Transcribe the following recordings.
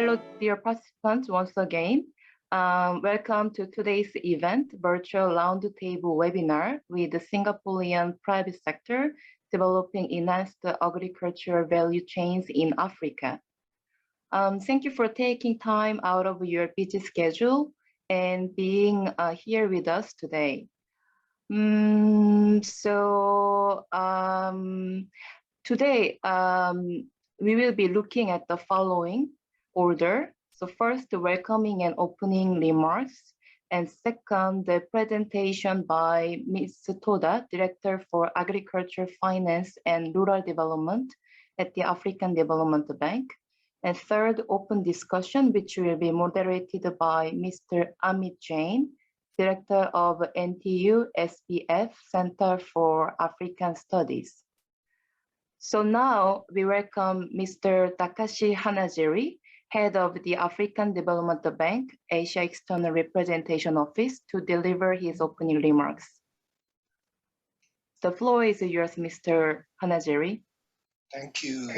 Hello, dear participants, once again. Welcome to today's event, Virtual Roundtable Webinar with the Singaporean private sector developing enhanced agricultural value chains in Africa. Thank you for taking time out of your busy schedule and being here with us today. Today, we will be looking at the following order. So first, the welcoming and opening remarks, and second, the presentation by Ms. Toda, Director for Agriculture, Finance and Rural Development at the African Development Bank. And third, open discussion, which will be moderated by Mr. Amit Jain, Director of NTU-SBF Centre for African Studies. So now we welcome Mr. Takashi Hanajiri, Head of the African Development Bank, Asia External Representation Office, to deliver his opening remarks. The floor is yours, Mr. Hanajiri. Thank you.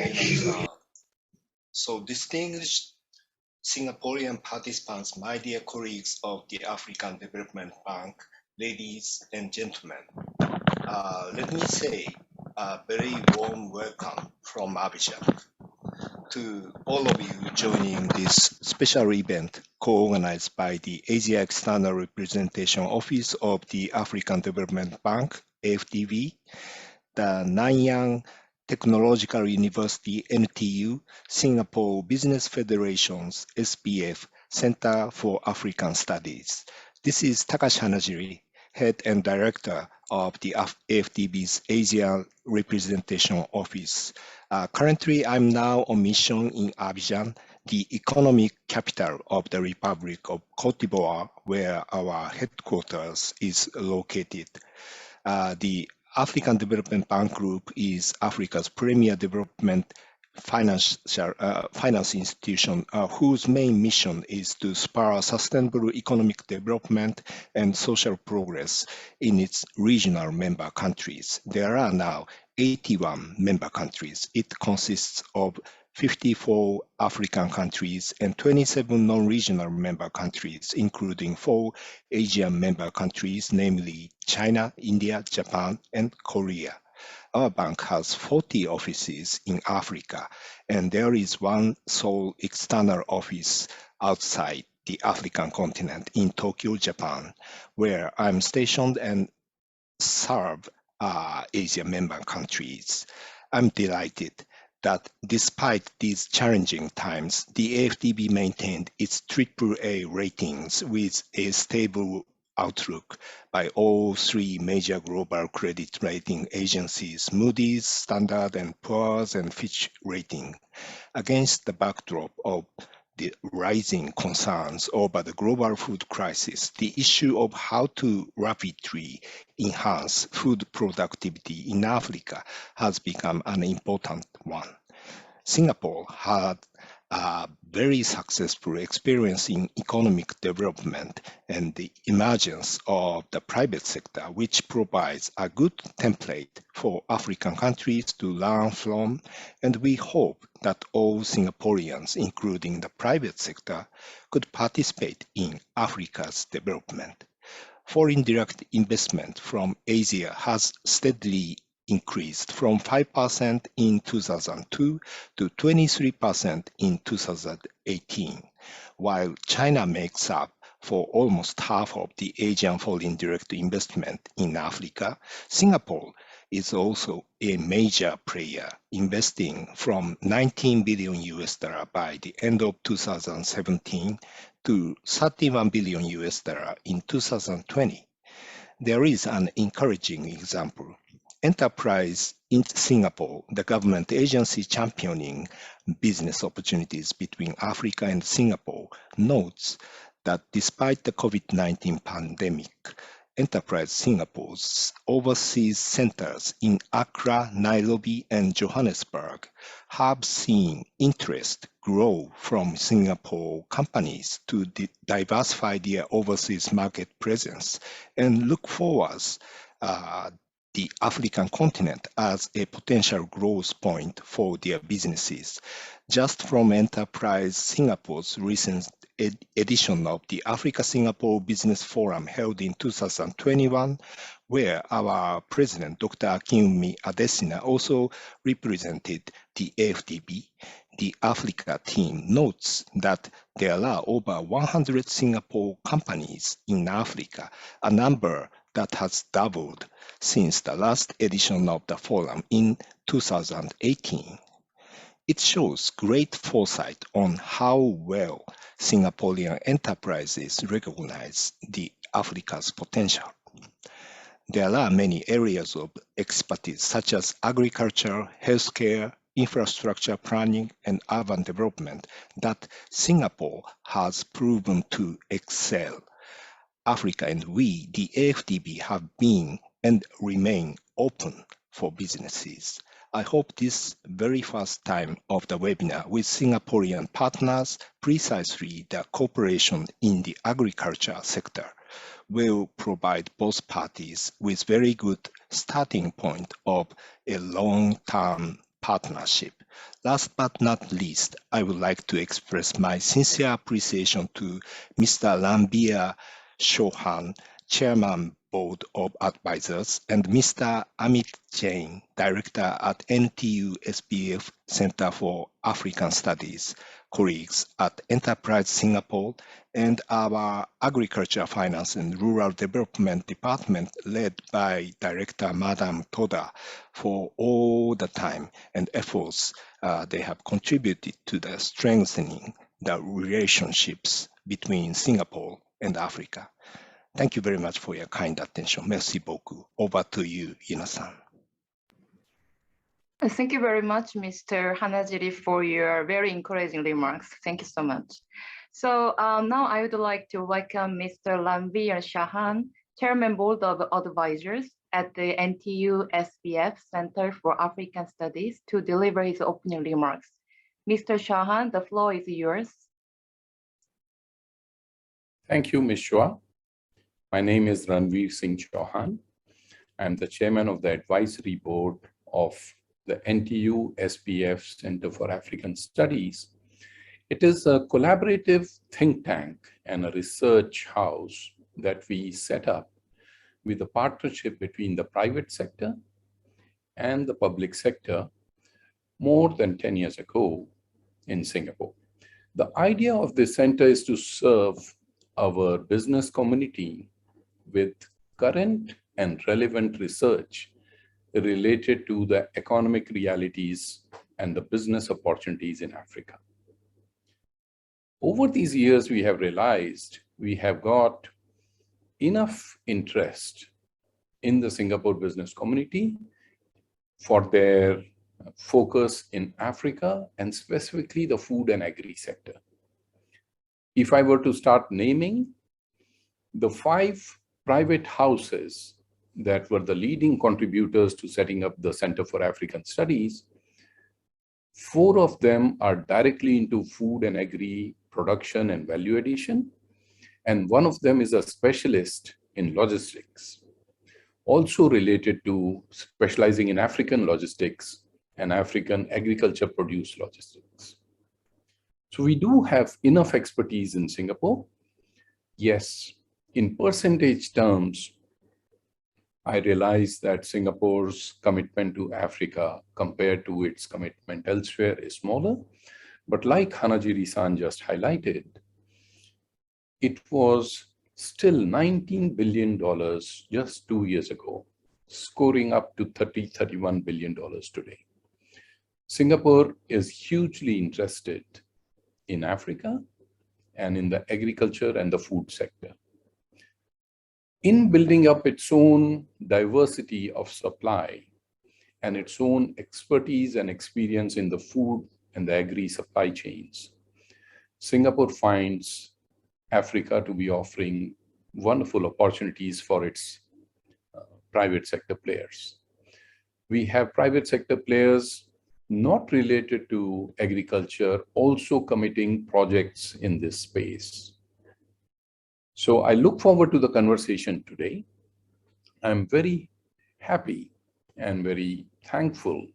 So distinguished Singaporean participants, my dear colleagues of the African Development Bank, ladies and gentlemen, let me say a very warm welcome from Abidjan to all of you joining this special event co-organized by the Asia External Representation Office of the African Development Bank, AfDB, the Nanyang Technological University NTU, Singapore Business Federation's SBF Centre for African Studies. This is Takashi Hanajiri, Head and Director of the AfDB's Asia Representation Office. Currently, I'm now on mission in Abidjan, the economic capital of the Republic of Cote d'Ivoire, where our headquarters is located. The African Development Bank Group is Africa's premier development finance institution whose main mission is to spur sustainable economic development and social progress in its regional member countries. There are now 81 member countries. It consists of 54 African countries and 27 non-regional member countries, including 4 Asian member countries, namely China, India, Japan, and Korea. Our bank has 40 offices in Africa, and there is one sole external office outside the African continent in Tokyo, Japan, where I'm stationed and serve Asia member countries. I'm delighted that despite these challenging times, the AfDB maintained its AAA ratings with a stable outlook by all 3 major global credit rating agencies, Moody's, Standard & Poor's, and Fitch Rating. Against the backdrop of the rising concerns over the global food crisis, the issue of how to rapidly enhance food productivity in Africa has become an important one. Singapore had a very successful experience in economic development and the emergence of the private sector, which provides a good template for African countries to learn from, and we hope that all Singaporeans, including the private sector, could participate in Africa's development. Foreign direct investment from Asia has steadily increased from 5% in 2002 to 23% in 2018, while China makes up for almost half of the Asian foreign direct investment in Africa. Singapore is also a major player, investing from $19 billion by the end of 2017 to $31 billion in 2020. There is an encouraging example. Enterprise in Singapore, the government agency championing business opportunities between Africa and Singapore, notes that despite the COVID-19 pandemic, Enterprise Singapore's overseas centers in Accra, Nairobi, and Johannesburg have seen interest grow from Singapore companies to diversify their overseas market presence and look forward the African continent as a potential growth point for their businesses. Just from Enterprise Singapore's recent edition of the Africa-Singapore Business Forum held in 2021, where our president, Dr. Akinwumi Adesina, also represented the AfDB, the Africa team notes that there are over 100 Singapore companies in Africa, a number that has doubled since the last edition of the forum in 2018. It shows great foresight on how well Singaporean enterprises recognize the Africa's potential. There are many areas of expertise such as agriculture, healthcare, infrastructure planning, and urban development that Singapore has proven to excel. Africa and we, the AfDB, have been and remain open for businesses. I hope this very first time of the webinar with Singaporean partners, precisely the cooperation in the agriculture sector, will provide both parties with very good starting point of a long-term partnership. Last but not least, I would like to express my sincere appreciation to Mr. Ranveer Chauhan, Chairman Board of Advisors, and Mr. Amit Jain, Director at NTU-SBF Centre for African Studies, colleagues at Enterprise Singapore, and our Agriculture, Finance and Rural Development Department led by Director Madam Toda for all the time and efforts they have contributed to the strengthening the relationships between Singapore and Africa. Thank you very much for your kind attention. Merci beaucoup. Over to you, Ina-san. Thank you very much, Mr. Hanajiri, for your very encouraging remarks. Thank you so much. So now I would like to welcome Mr. Ranveer Chauhan, Chairman Board of Advisors at the NTU-SBF Centre for African Studies, to deliver his opening remarks. Mr. Chauhan, the floor is yours. Thank you, Ms. Chua. My name is Ranveer Singh Chauhan. I'm the chairman of the advisory board of the NTU-SBF Centre for African Studies. It is a collaborative think tank and a research house that we set up with a partnership between the private sector and the public sector more than 10 years ago in Singapore. The idea of this center is to serve our business community with current and relevant research related to the economic realities and the business opportunities in Africa. Over these years, we have realized we have got enough interest in the Singapore business community for their focus in Africa and specifically the food and agri sector. If I were to start naming the 5 private houses that were the leading contributors to setting up the Center for African Studies, 4 of them are directly into food and agri production and value addition, and 1 of them is a specialist in logistics, also related to specializing in African logistics and African agriculture produce logistics. So we do have enough expertise in Singapore. Yes, in percentage terms, I realize that Singapore's commitment to Africa compared to its commitment elsewhere is smaller. But like Hanajiri-san just highlighted, it was still $19 billion just 2 years ago, scoring up to $31 billion today. Singapore is hugely interested in Africa and in the agriculture and the food sector. In building up its own diversity of supply and its own expertise and experience in the food and the agri supply chains, Singapore finds Africa to be offering wonderful opportunities for its private sector players. We have private sector players not related to agriculture also committing projects in this space. So I look forward to the conversation today. I'm very happy and very thankful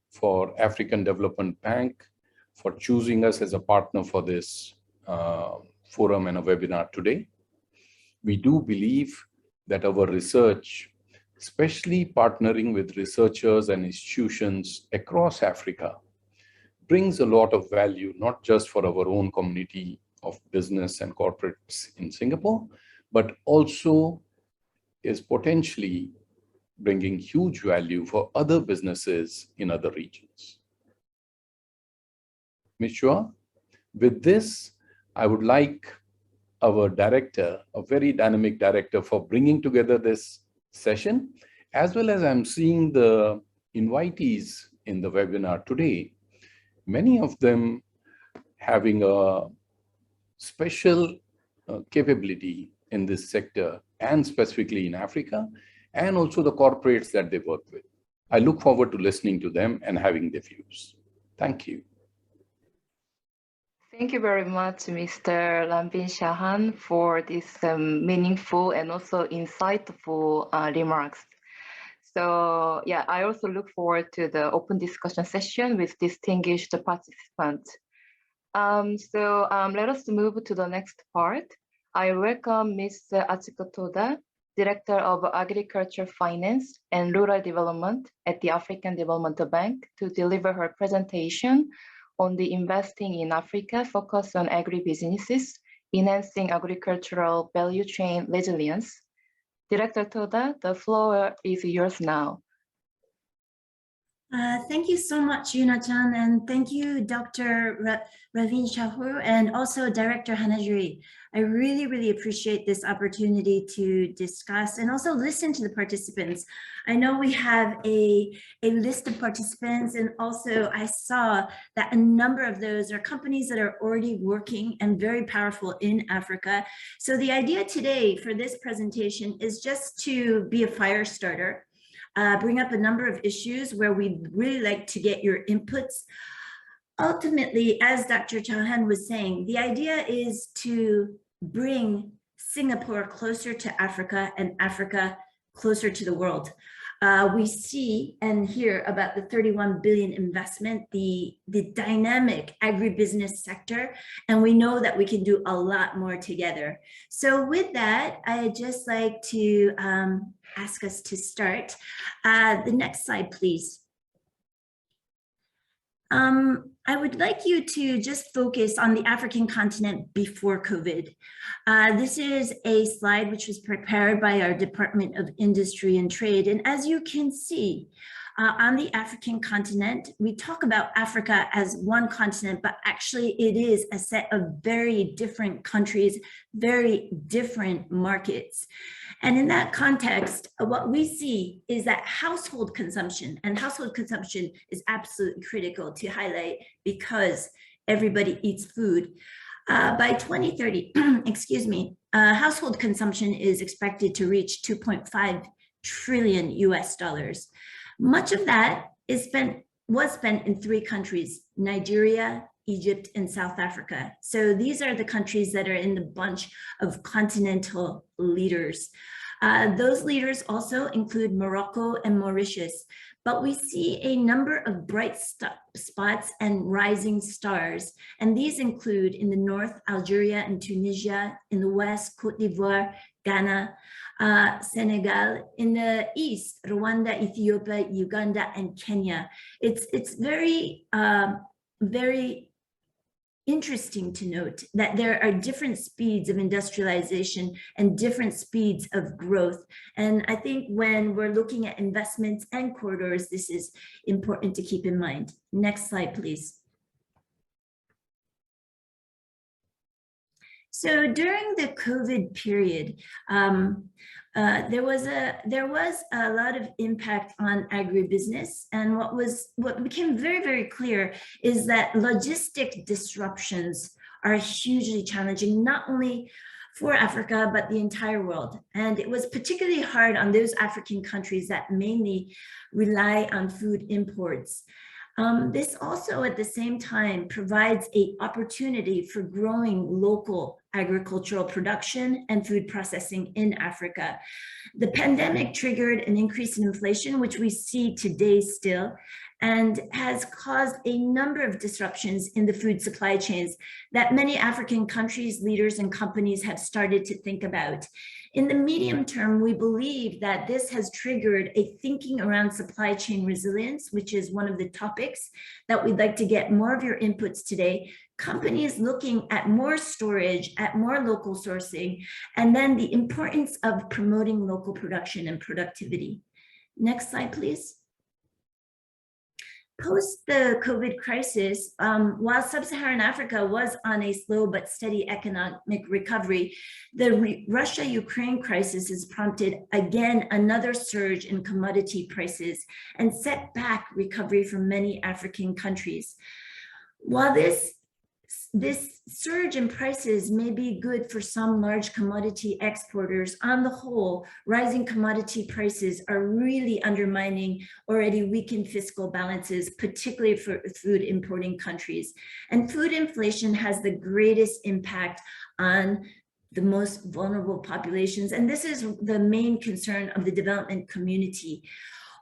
for African Development Bank for choosing us as a partner for this forum and a webinar today. We do believe that our research, especially partnering with researchers and institutions across Africa, brings a lot of value, not just for our own community of business and corporates in Singapore, but also is potentially bringing huge value for other businesses in other regions. Ms. Chua, with this, I would like our director, a very dynamic director, for bringing together this session, as well as I'm seeing the invitees in the webinar today, many of them having a special capability in this sector and specifically in Africa, and also the corporates that they work with. I look forward to listening to them and having their views. Thank you. Thank you very much, Mr. Ranveer Chauhan, for this meaningful and also insightful remarks. So yeah, I also look forward to the open discussion session with distinguished participants. Let us move to the next part. I welcome Ms. Atsuko Toda, Director of Agriculture Finance and Rural Development at the African Development Bank, to deliver her presentation on the Investing in Africa focus on agribusinesses, enhancing agricultural value chain resilience. Director Toda, the floor is yours now. Thank you so much, Yuna-chan, and thank you, Dr. Ranveer Chauhan, and also Director Hanajiri. I really, really appreciate this opportunity to discuss and also listen to the participants. I know we have a list of participants, and also I saw that a number of those are companies that are already working and very powerful in Africa. So the idea today for this presentation is just to be a fire starter. Bring up a number of issues where we'd really like to get your inputs. Ultimately, as Dr. Chauhan was saying, the idea is to bring Singapore closer to Africa and Africa closer to the world. We see and hear about the 31 billion investment, the dynamic agribusiness sector, and we know that we can do a lot more together. So with that, I'd just like to ask us to start. The next slide, please. I would like you to just focus on the African continent before COVID. This is a slide which was prepared by our Department of Industry and Trade. And as you can see, on the African continent, we talk about Africa as one continent, but actually it is a set of very different countries, very different markets. And in that context, what we see is that household consumption, and household consumption is absolutely critical to highlight because everybody eats food. By 2030, excuse me, household consumption is expected to reach 2.5 trillion US dollars. Much of that was spent in 3 countries, Nigeria, Egypt, and South Africa. So these are the countries that are in the bunch of continental leaders. Those leaders also include Morocco and Mauritius, but we see a number of bright spots and rising stars. And these include in the north, Algeria and Tunisia, in the west, Cote d'Ivoire, Ghana, Senegal, in the east, Rwanda, Ethiopia, Uganda, and Kenya. It's very, very interesting to note that there are different speeds of industrialization and different speeds of growth. And I think when we're looking at investments and corridors, this is important to keep in mind. Next slide, please. So during the COVID period, there was a lot of impact on agribusiness, and what became very, very clear is that logistic disruptions are hugely challenging, not only for Africa, but the entire world. And it was particularly hard on those African countries that mainly rely on food imports. This also at the same time provides an opportunity for growing local agricultural production and food processing in Africa. The pandemic triggered an increase in inflation, which we see today still, and has caused a number of disruptions in the food supply chains that many African countries, leaders, and companies have started to think about. In the medium term, we believe that this has triggered a thinking around supply chain resilience, which is one of the topics that we'd like to get more of your inputs today. Companies looking at more storage, at more local sourcing, and then the importance of promoting local production and productivity. Next slide, please. Post the COVID crisis, while sub-Saharan Africa was on a slow but steady economic recovery, the Russia-Ukraine crisis has prompted again another surge in commodity prices and set back recovery for many African countries. While this surge in prices may be good for some large commodity exporters, on the whole, rising commodity prices are really undermining already weakened fiscal balances, particularly for food importing countries. And food inflation has the greatest impact on the most vulnerable populations. And this is the main concern of the development community.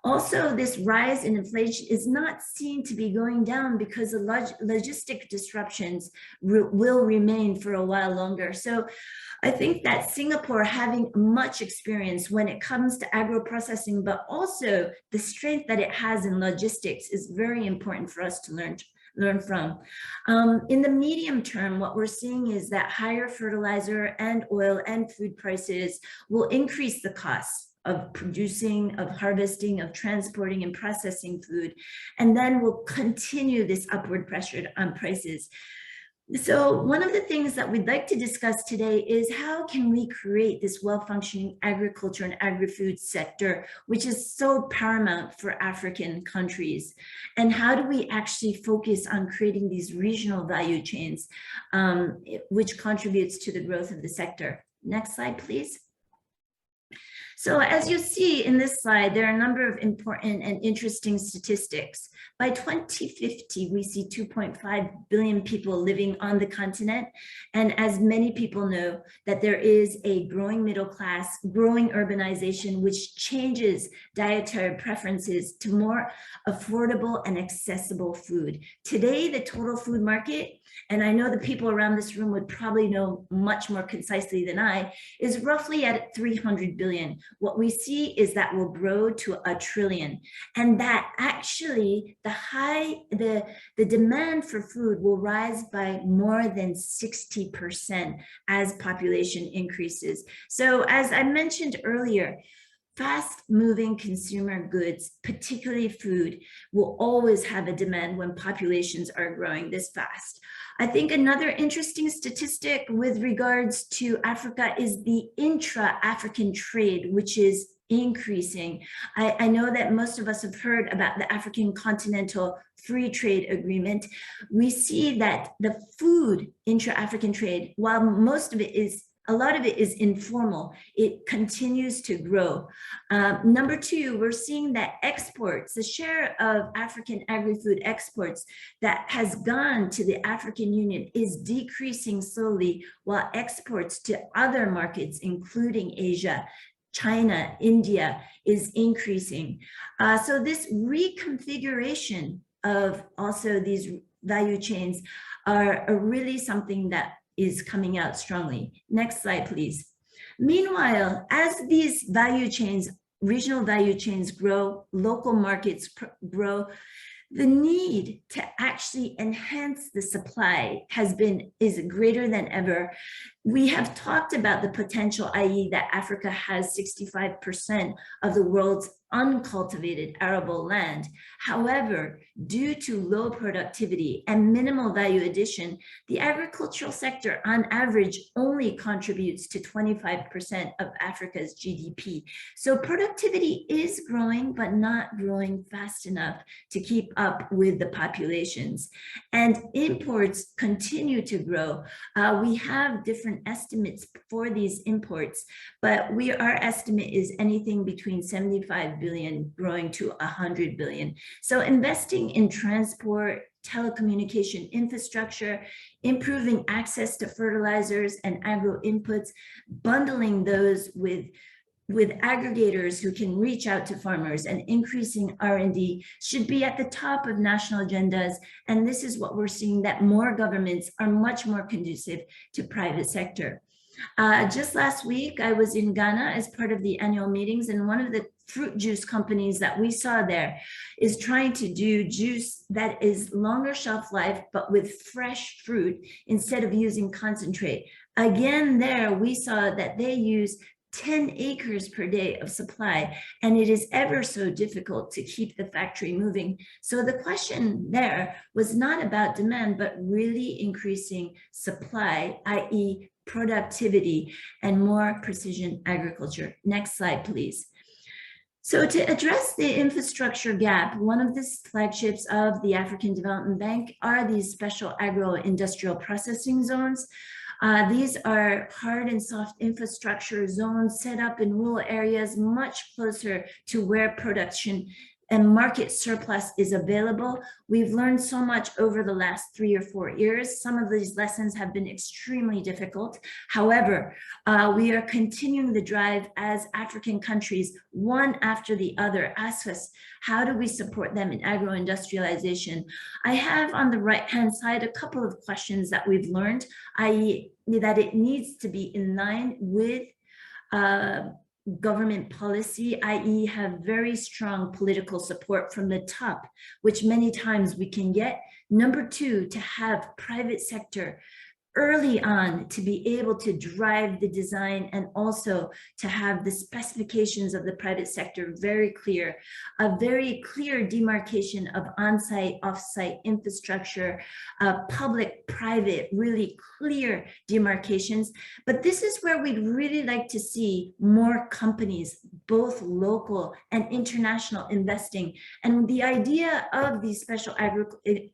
Also, this rise in inflation is not seen to be going down because the logistic disruptions will remain for a while longer. So I think that Singapore, having much experience when it comes to agro-processing, but also the strength that it has in logistics, is very important for us to learn from. In the medium term, what we're seeing is that higher fertilizer and oil and food prices will increase the costs of producing, of harvesting, of transporting and processing food, and then will continue this upward pressure on prices. So one of the things that we'd like to discuss today is how can we create this well-functioning agriculture and agri-food sector, which is so paramount for African countries, and how do we actually focus on creating these regional value chains, which contributes to the growth of the sector. Next slide, please. So as you see in this slide, there are a number of important and interesting statistics. By 2050, we see 2.5 billion people living on the continent. And as many people know, that there is a growing middle class, growing urbanization, which changes dietary preferences to more affordable and accessible food. Today, the total food market, and I know the people around this room would probably know much more concisely than I, is roughly at 300 billion. What we see is that will grow to 1 trillion, and that actually the demand for food will rise by more than 60% as population increases. So as I mentioned earlier, fast-moving consumer goods, particularly food, will always have a demand when populations are growing this fast. I think another interesting statistic with regards to Africa is the intra-African trade, which is increasing. I know that most of us have heard about the African Continental Free Trade Agreement. We see that the food intra-African trade, while a lot of it is informal, it continues to grow. Number two, we're seeing that exports, the share of African agri-food exports that has gone to the African Union is decreasing slowly, while exports to other markets, including Asia, China, India, is increasing. So this reconfiguration of also these value chains are really something that is coming out strongly. Next slide, please. Meanwhile, as these value chains, regional value chains grow, local markets grow, the need to actually enhance the supply is greater than ever. We have talked about the potential, i.e. that Africa has 65% of the world's uncultivated arable land. However, due to low productivity and minimal value addition, the agricultural sector on average only contributes to 25% of Africa's GDP. So productivity is growing, but not growing fast enough to keep up with the populations. And imports continue to grow. We have different estimates for these imports, but our estimate is anything between 75 75 billion growing to 100 billion. So investing in transport, telecommunication infrastructure, improving access to fertilizers and agro inputs, bundling those with aggregators who can reach out to farmers, and increasing R&D should be at the top of national agendas. And this is what we're seeing, that more governments are much more conducive to private sector. Just last week, I was in Ghana as part of the annual meetings, and one of the fruit juice companies that we saw there is trying to do juice that is longer shelf life, but with fresh fruit instead of using concentrate. Again, there we saw that they use 10 acres per day of supply, and it is ever so difficult to keep the factory moving. So the question there was not about demand, but really increasing supply, i.e. productivity and more precision agriculture. Next slide, please. So to address the infrastructure gap, one of the flagships of the African Development Bank are these special agro-industrial processing zones. These are hard and soft infrastructure zones set up in rural areas much closer to where production and market surplus is available. We've learned so much over the last 3 or 4 years. Some of these lessons have been extremely difficult. However, we are continuing the drive as African countries, one after the other, ask us, how do we support them in agro-industrialization? I have on the right-hand side a couple of questions that we've learned, i.e. that it needs to be in line with government policy, i.e. have very strong political support from the top, which many times we can get. Number 2, to have private sector early on to be able to drive the design, and also to have the specifications of the private sector very clear, a very clear demarcation of on-site, off-site infrastructure, public-private, really clear demarcations. But this is where we'd really like to see more companies, both local and international, investing. And the idea of these special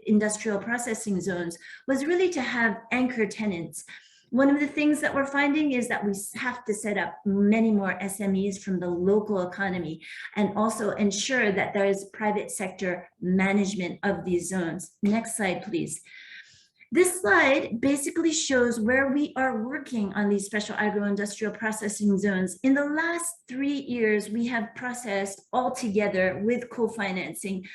industrial processing zones was really to have anchor tenants. One of the things that we're finding is that we have to set up many more SMEs from the local economy, and also ensure that there is private sector management of these zones. Next slide, please. This slide basically shows where we are working on these special agro-industrial processing zones. In the last 3 years, we have processed altogether with co-financing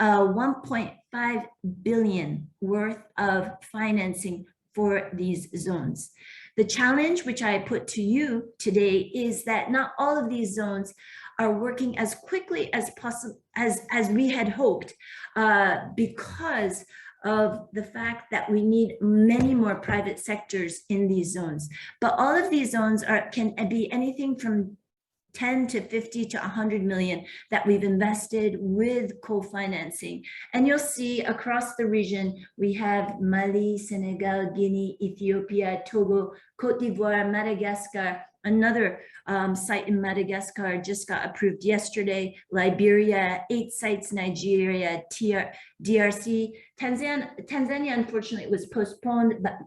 1.5 billion worth of financing for these zones. The challenge which I put to you today is that not all of these zones are working as quickly as possible as we had hoped, because of the fact that we need many more private sectors in these zones. But all of these zones can be anything from 10 to 50 to 100 million that we've invested with co-financing. And you'll see across the region, we have Mali, Senegal, Guinea, Ethiopia, Togo, Cote d'Ivoire, Madagascar. Another site in Madagascar just got approved yesterday, Liberia, 8 sites, Nigeria, DRC, Tanzania unfortunately was postponed, but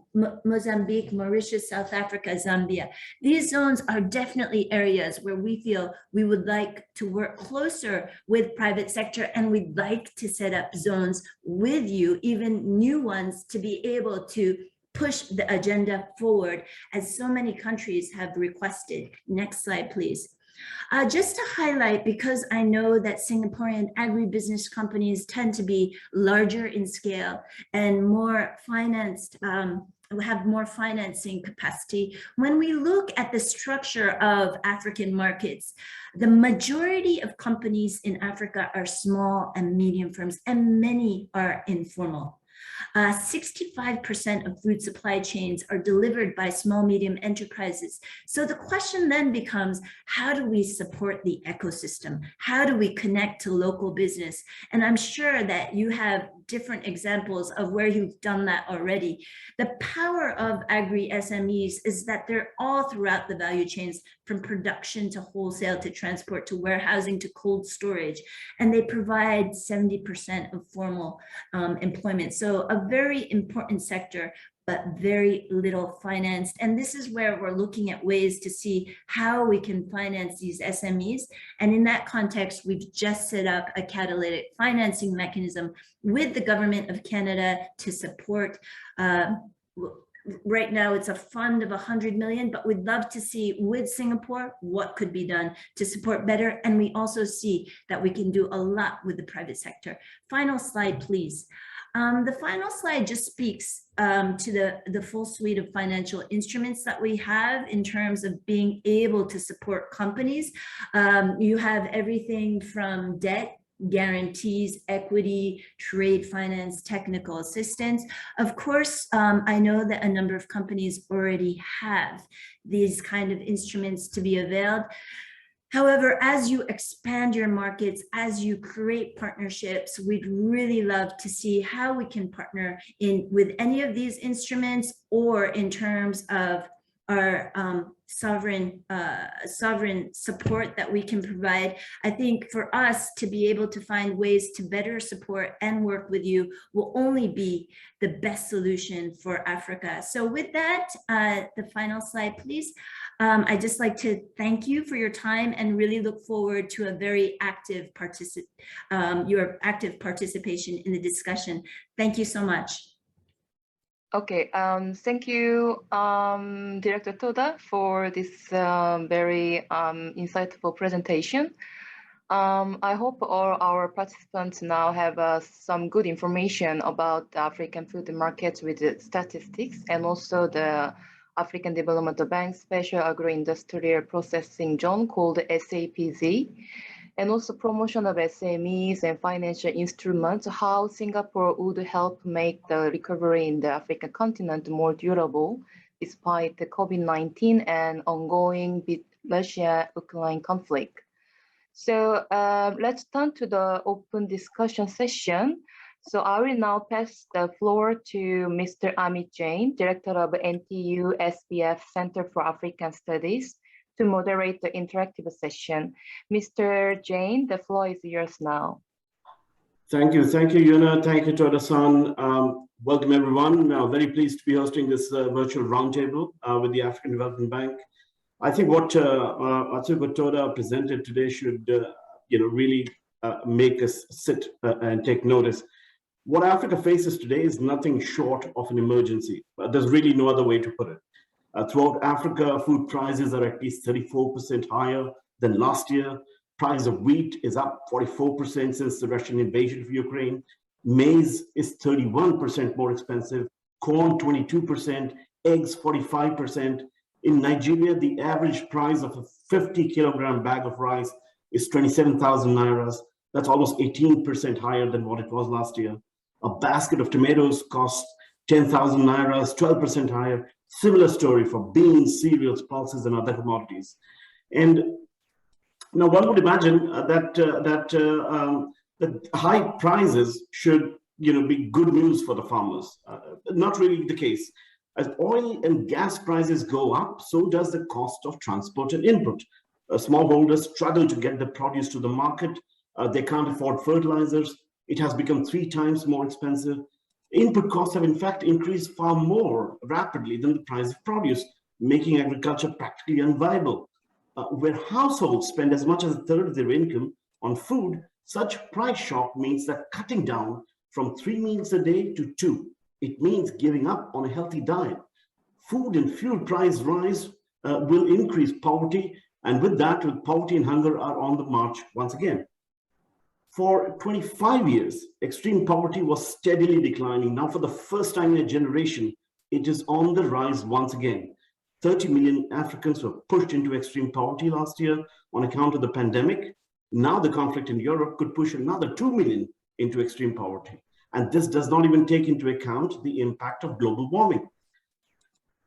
Mozambique, Mauritius, South Africa, Zambia. These zones are definitely areas where we feel we would like to work closer with private sector, and we'd like to set up zones with you, even new ones, to be able to push the agenda forward as so many countries have requested. Next slide, please. Just to highlight, because I know that Singaporean agribusiness companies tend to be larger in scale and more financed, have more financing capacity. When we look at the structure of African markets, the majority of companies in Africa are small and medium firms, and many are informal. 65% of food supply chains are delivered by small, medium enterprises. So the question then becomes, how do we support the ecosystem? How do we connect to local business? And I'm sure that you have different examples of where you've done that already. The power of agri-SMEs is that they're all throughout the value chains, from production to wholesale to transport to warehousing to cold storage, and they provide 70% of formal employment. So a very important sector, but very little financed. And this is where we're looking at ways to see how we can finance these SMEs. And in that context, we've just set up a catalytic financing mechanism with the government of Canada to support. Right now, it's a fund of 100 million, but we'd love to see with Singapore what could be done to support better. And we also see that we can do a lot with the private sector. Final slide, please. The final slide just speaks to the full suite of financial instruments that we have in terms of being able to support companies. You have everything from debt, guarantees, equity, trade finance, technical assistance. Of course, I know that a number of companies already have these kind of instruments to be availed. However, as you expand your markets, as you create partnerships, we'd really love to see how we can partner with any of these instruments, or in terms of our sovereign support that we can provide. I think for us to be able to find ways to better support and work with you will only be the best solution for Africa. So with that, the final slide, please. I'd just like to thank you for your time and really look forward to a very active your active participation in the discussion. Thank you so much. Okay, thank you, Director Toda, for this very insightful presentation. I hope all our participants now have some good information about the African food markets with the statistics, and also the African Development Bank Special Agro-Industrial Processing Zone called SAPZ, and also promotion of SMEs and financial instruments, how Singapore would help make the recovery in the African continent more durable despite the COVID-19 and ongoing Russia-Ukraine conflict. So let's turn to the open discussion session. So I will now pass the floor to Mr. Amit Jain, Director of NTU-SBF Centre for African Studies, to moderate the interactive session. Mr. Jain, the floor is yours now. Thank you, Yuna. Thank you, Toda-san. Welcome, everyone. Very pleased to be hosting this virtual roundtable with the African Development Bank. I think what Atsuko Toda presented today should, really make us sit and take notice. What Africa faces today is nothing short of an emergency. There's really no other way to put it. Throughout Africa, food prices are at least 34% higher than last year. Price of wheat is up 44% since the Russian invasion of Ukraine. Maize is 31% more expensive, corn 22%, eggs 45%. In Nigeria, the average price of a 50-kilogram bag of rice is 27,000 nairas. That's almost 18% higher than what it was last year. A basket of tomatoes costs 10,000 nairas, 12% higher. Similar story for beans, cereals, pulses, and other commodities. And now one would imagine that high prices should, be good news for the farmers. Not really the case. As oil and gas prices go up, so does the cost of transport and input. Smallholders struggle to get the produce to the market. They can't afford fertilizers. It has become 3 times more expensive. Input costs have in fact increased far more rapidly than the price of produce, making agriculture practically unviable. Where households spend as much as a third of their income on food, such price shock means that cutting down from 3 meals a day to 2, it means giving up on a healthy diet. Food and fuel price rise will increase poverty, and with that, poverty and hunger are on the march once again. For 25 years, extreme poverty was steadily declining. Now, for the first time in a generation, it is on the rise once again. 30 million Africans were pushed into extreme poverty last year on account of the pandemic. Now the conflict in Europe could push another 2 million into extreme poverty. And this does not even take into account the impact of global warming.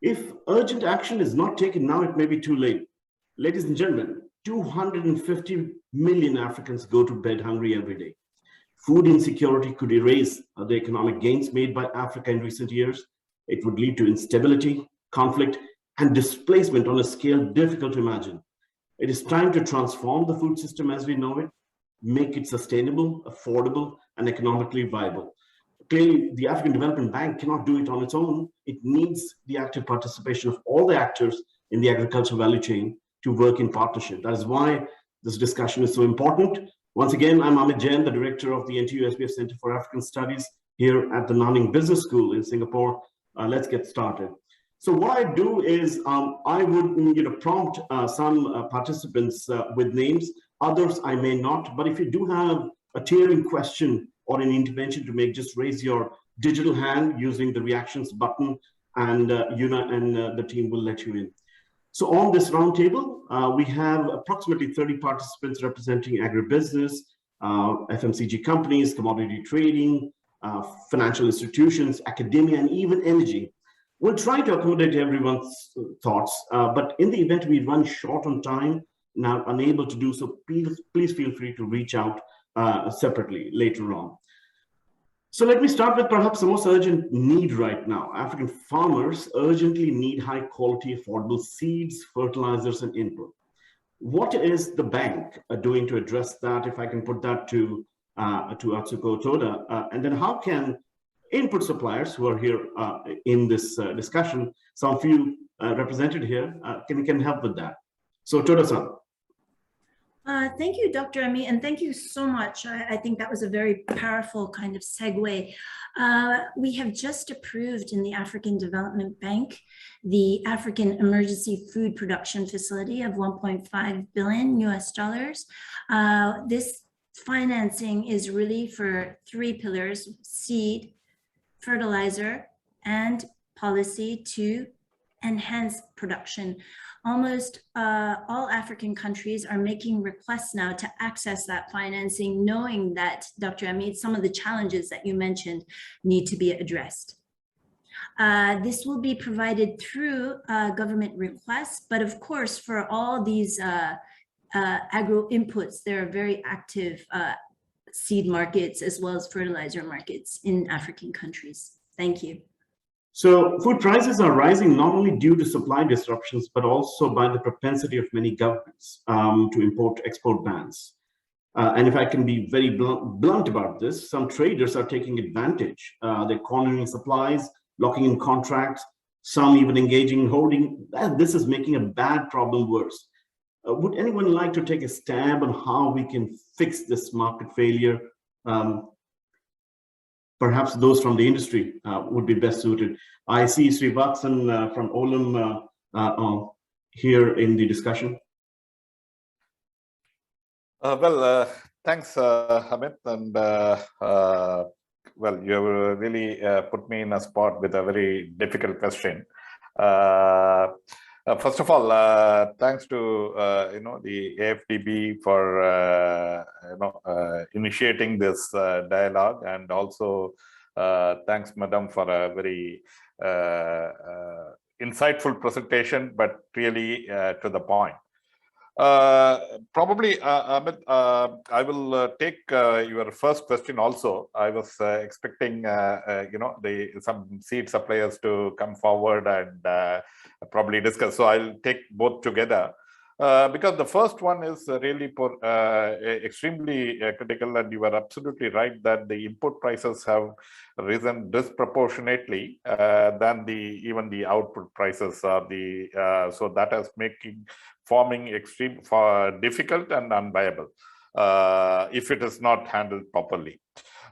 If urgent action is not taken now, it may be too late. Ladies and gentlemen, 250 million Africans go to bed hungry every day. Food insecurity could erase the economic gains made by Africa in recent years. It would lead to instability, conflict, and displacement on a scale difficult to imagine. It is time to transform the food system as we know it, make it sustainable, affordable, and economically viable. clearly the African Development Bank cannot do it on its own. It needs the active participation of all the actors in the agricultural value chain to work in partnership. That is why this discussion is so important. Once again, I'm Amit Jain, the director of the NTU-SBF Centre for African Studies here at the Nanning Business School in Singapore. Let's get started. So what I do is I would prompt some participants with names. Others I may not, but if you do have a tearing question or an intervention to make, just raise your digital hand using the reactions button, and Yuna and the team will let you in. So on this roundtable, we have approximately 30 participants representing agribusiness, FMCG companies, commodity trading, financial institutions, academia, and even energy. We'll try to accommodate everyone's thoughts, but in the event we run short on time, now unable to do so, please feel free to reach out separately later on. So let me start with perhaps the most urgent need right now. African farmers urgently need high quality, affordable seeds, fertilizers, and input. What is the bank doing to address that? If I can put that to Atsuko, Toda, and then how can input suppliers who are here in this discussion, some few represented here, can help with that. So Toda-san. Thank you, Dr. Amit, and thank you so much. I think that was a very powerful kind of segue. We have just approved in the African Development Bank the African Emergency Food Production Facility of $1.5 billion US. This financing is really for 3 pillars: seed, fertilizer, and policy to enhance production. Almost all African countries are making requests now to access that financing, knowing that, Dr. Amit, some of the challenges that you mentioned need to be addressed. This will be provided through government requests, but of course, for all these agro inputs, there are very active seed markets as well as fertilizer markets in African countries. Thank you. So food prices are rising not only due to supply disruptions, but also by the propensity of many governments to import-export bans. And if I can be very blunt about this, some traders are taking advantage. They're cornering supplies, locking in contracts, some even engaging in holding. This is making a bad problem worse. Would anyone like to take a stab on how we can fix this market failure? Perhaps those from the industry would be best suited. I see Srivatsan from Olam here in the discussion. Thanks, Amit. And well, you really put me in a spot with a very difficult question. First of all, thanks to the AfDB for initiating this dialogue, and also thanks, Madam, for a very insightful presentation, but really to the point. Probably, Amit, I will take your first question also. I was expecting, some seed suppliers to come forward and probably discuss. So I'll take both together. Because the first one is really extremely critical, and you are absolutely right that the input prices have risen disproportionately than even the output prices are so that is making farming extreme difficult and unviable if it is not handled properly.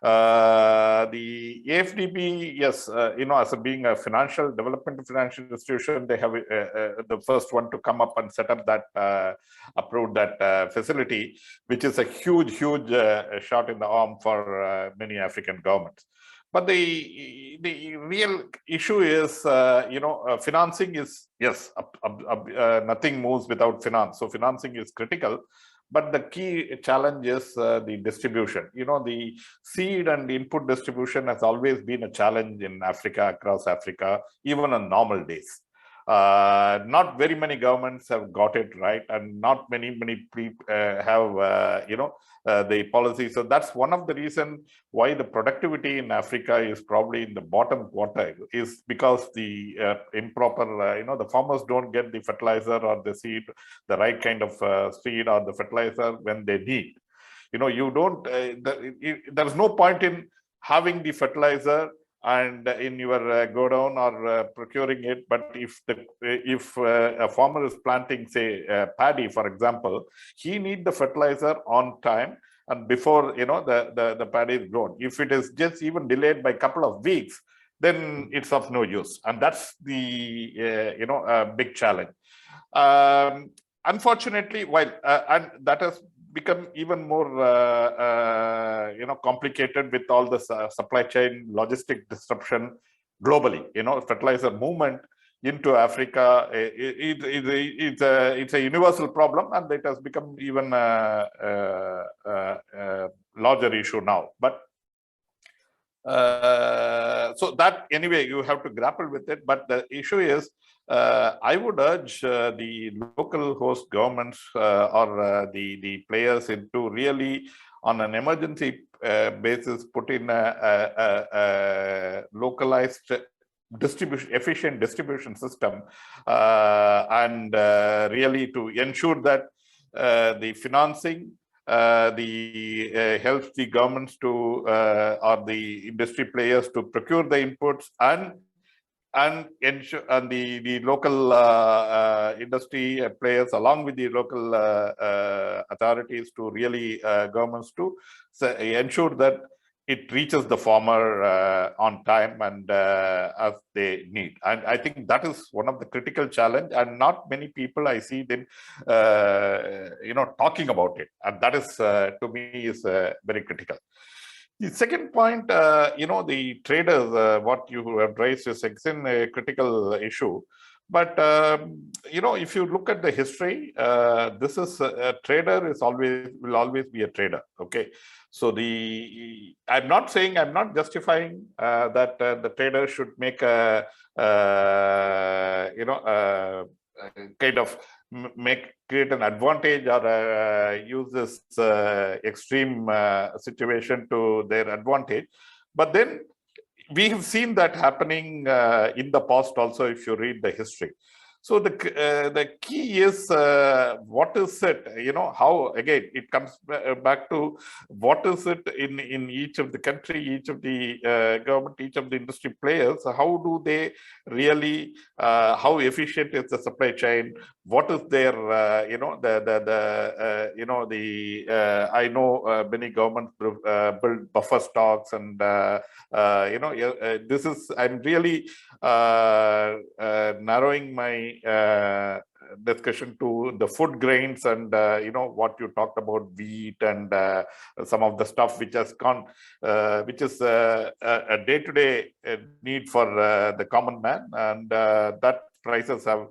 The AfDB, yes, as being a financial institution, they have the first one to come up and set up that, approved that facility, which is a huge shot in the arm for many African governments. But the real issue is, financing is, yes, nothing moves without finance. So financing is critical. But the key challenge is the distribution. The seed and input distribution has always been a challenge in Africa, across Africa, even on normal days. Not very many governments have got it right, and not many people have, the policy. So that's one of the reasons why the productivity in Africa is probably in the bottom quartile, is because the improper, the farmers don't get the fertilizer or the seed, the right kind of seed or the fertilizer when they need. You don't, there's no point in having the fertilizer and in your godown or procuring it, but if a farmer is planting, say, paddy, for example, he needs the fertilizer on time and before the paddy is grown. If it is just even delayed by a couple of weeks, then it's of no use, and that's the big challenge. Unfortunately, while and that has become even more complicated with all the supply chain logistic disruption globally. Fertilizer movement into Africa, it's a universal problem, and it has become even a larger issue now. But so that anyway, you have to grapple with it. But the issue is, I would urge the local host governments or the players into really, on an emergency basis, put in a localized efficient distribution system, and really to ensure that the financing helps the governments to or the industry players to procure the inputs and ensure, and the local industry players along with the local authorities to really governments to ensure that it reaches the farmer on time and as they need. And I think that is one of the critical challenge, and not many people I see them talking about it, and that is to me is very critical. The second point, the traders, what you have raised is again a critical issue. But if you look at the history, this is a trader will always be a trader. Okay, so I'm not justifying that the trader should make a kind of create an advantage or use this extreme situation to their advantage. But then we have seen that happening in the past also, if you read the history. So the key is what is it, how, again, it comes back to what is it in each of the country, each of the government, each of the industry players, how do they really, how efficient is the supply chain, what is their, I know many governments build buffer stocks and, this is, I'm really narrowing my discussion to the food grains and what you talked about, wheat and some of the stuff which has gone, which is a day-to-day need for the common man, and that prices have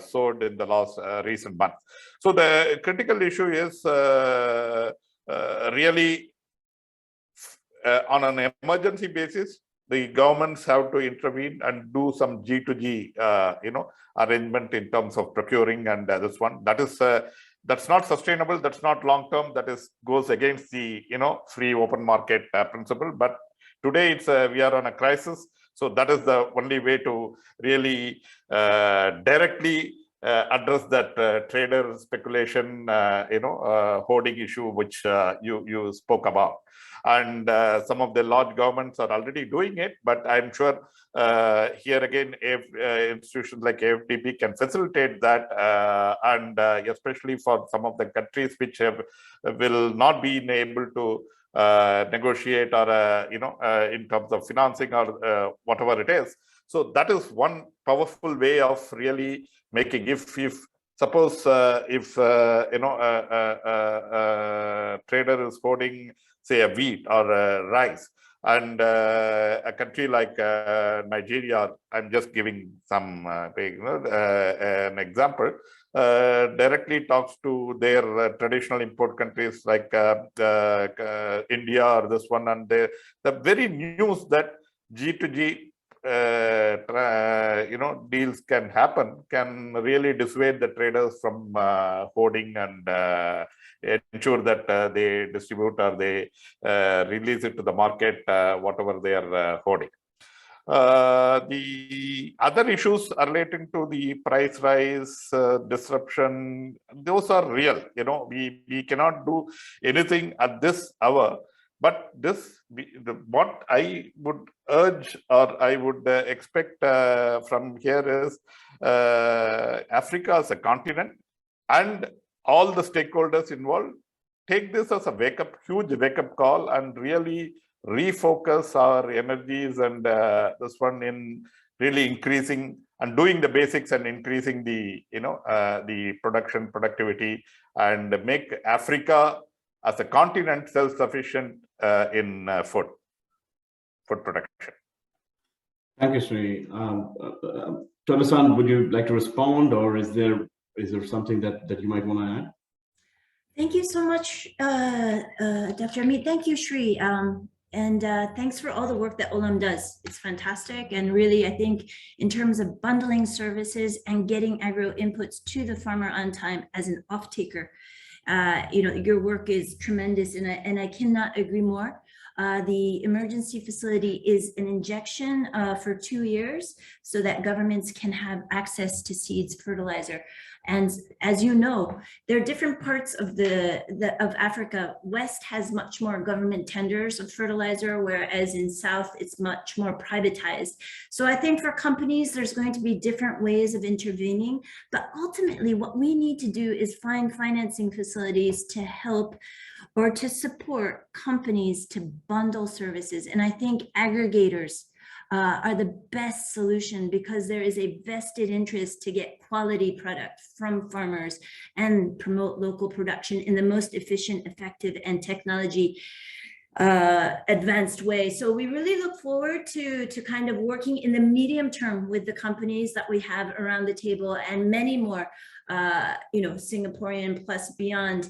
soared in the last recent months. So the critical issue is really on an emergency basis, the governments have to intervene and do some G2G, arrangement in terms of procuring, and this one that's not sustainable, that's not long term, that goes against the free open market principle. But today we are on a crisis, so that is the only way to really directly address that trader speculation, hoarding issue which you spoke about. And some of the large governments are already doing it, but I'm sure here again, institutions like AfDB can facilitate that, and especially for some of the countries which will not be able to negotiate or in terms of financing or whatever it is. So that is one powerful way of really making, if suppose if trader is holding, say, a wheat or a rice, and a country like Nigeria, I'm just giving some an example, directly talks to their traditional import countries like India or this one, and the very news that G2G deals can happen can really dissuade the traders from hoarding and ensure that they distribute or they release it to the market, whatever they are hoarding. The other issues relating to the price rise, disruption, those are real. We cannot do anything at this hour, But what I would urge or I would expect from here is Africa as a continent and all the stakeholders involved take this as a huge wake-up call and really refocus our energies and this one in really increasing and doing the basics and increasing the the productivity and make Africa as a continent self-sufficient in food production. Thank you, Sri. Toda-san, would you like to respond, or is there something that you might want to add? Thank you so much, Dr. Amit. Thank you, Sri. And thanks for all the work that Olam does. It's fantastic. And really, I think in terms of bundling services and getting agro inputs to the farmer on time as an off-taker, your work is tremendous, and I cannot agree more. The emergency facility is an injection for 2 years so that governments can have access to seeds, fertilizer. And as you know, there are different parts of of Africa. West has much more government tenders of fertilizer, whereas in South, it's much more privatized. So I think for companies, there's going to be different ways of intervening. But ultimately, what we need to do is find financing facilities to help or to support companies to bundle services. And I think aggregators are the best solution, because there is a vested interest to get quality product from farmers and promote local production in the most efficient, effective, and technology advanced way. So we really look forward to kind of working in the medium term with the companies that we have around the table and many more, Singaporean plus beyond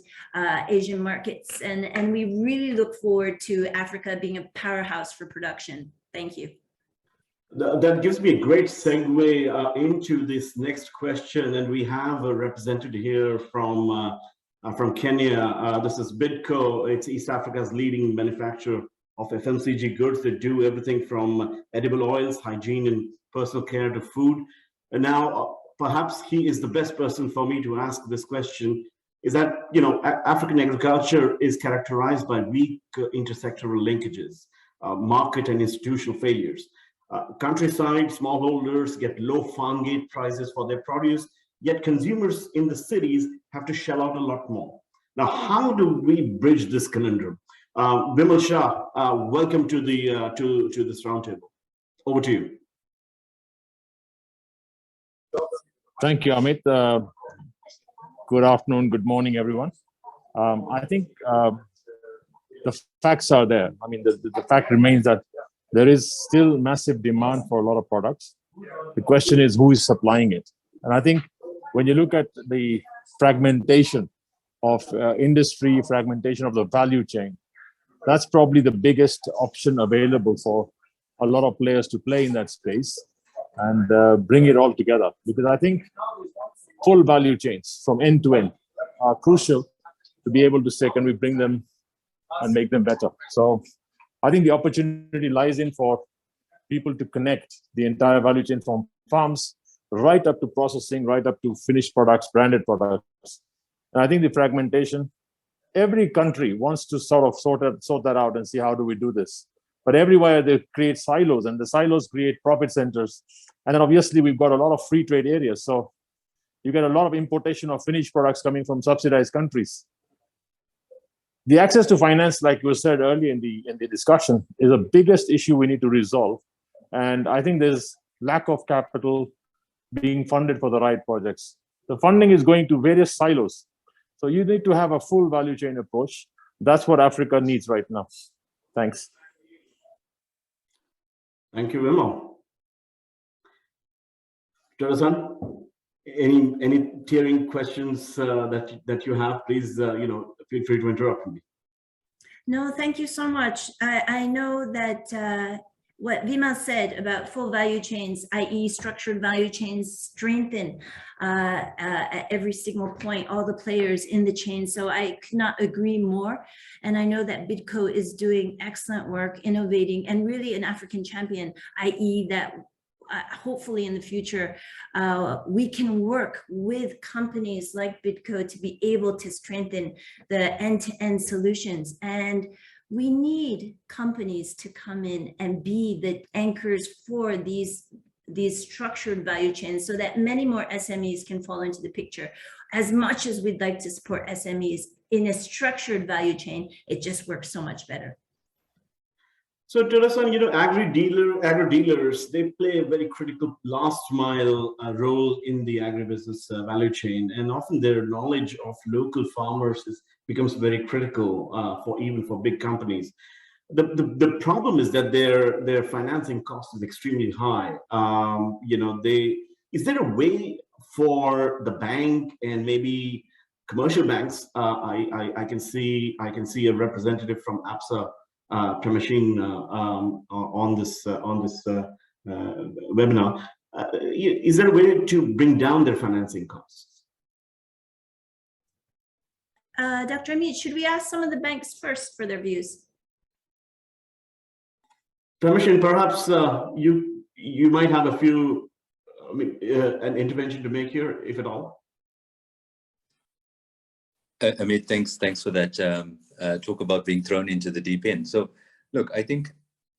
Asian markets. And we really look forward to Africa being a powerhouse for production. Thank you. That gives me a great segue into this next question, and we have a representative here from Kenya. This is Bidco. It's East Africa's leading manufacturer of FMCG goods. They do everything from edible oils, hygiene, and personal care to food. And now, perhaps he is the best person for me to ask this question. Is that African agriculture is characterized by weak intersectoral linkages, market and institutional failures. Countryside smallholders get low farm gate prices for their produce, yet consumers in the cities have to shell out a lot more. Now, how do we bridge this conundrum? Vimal Shah, welcome to this roundtable. Over to you. Thank you, Amit. Good afternoon, good morning, everyone. I think the facts are there. I mean, the fact remains that there is still massive demand for a lot of products. The question is who is supplying it. And I think when you look at the fragmentation of industry, fragmentation of the value chain, that's probably the biggest option available for a lot of players to play in that space and bring it all together. Because I think full value chains from end to end are crucial to be able to say, can we bring them and make them better? So I think the opportunity lies in for people to connect the entire value chain from farms right up to processing, right up to finished products, branded products. And I think the fragmentation, every country wants to sort of sort that out and see how do we do this. But everywhere they create silos, and the silos create profit centers. And then obviously we've got a lot of free trade areas. So you get a lot of importation of finished products coming from subsidized countries. The access to finance, like we said earlier in the discussion, is the biggest issue we need to resolve. And I think there's lack of capital being funded for the right projects. The funding is going to various silos. So you need to have a full value chain approach. That's what Africa needs right now. Thanks. Thank you, Vimal. Toda-san, any tearing questions that you have, please, feel free to interrupt me. No, thank you so much. I know that what Vimal said about full value chains, i.e. structured value chains, strengthen at every single point, all the players in the chain. So I could not agree more. And I know that Bidco is doing excellent work, innovating, and really an African champion, i.e. that hopefully in the future, we can work with companies like Bidco to be able to strengthen the end-to-end solutions. And we need companies to come in and be the anchors for these structured value chains so that many more SMEs can fall into the picture. As much as we'd like to support SMEs in a structured value chain, it just works so much better. So Toda-san, agri-dealers, they play a very critical last mile role in the agribusiness value chain, and often their knowledge of local farmers becomes very critical even for big companies. The problem is that their financing cost is extremely high. Is there a way for the bank and maybe commercial banks? I can see a representative from APSA Machine on this webinar. Is there a way to bring down their financing costs? Dr. Amit, should we ask some of the banks first for their views? Permission, perhaps you might have a few an intervention to make here, if at all. Amit, thanks for that talk about being thrown into the deep end. So, look, I think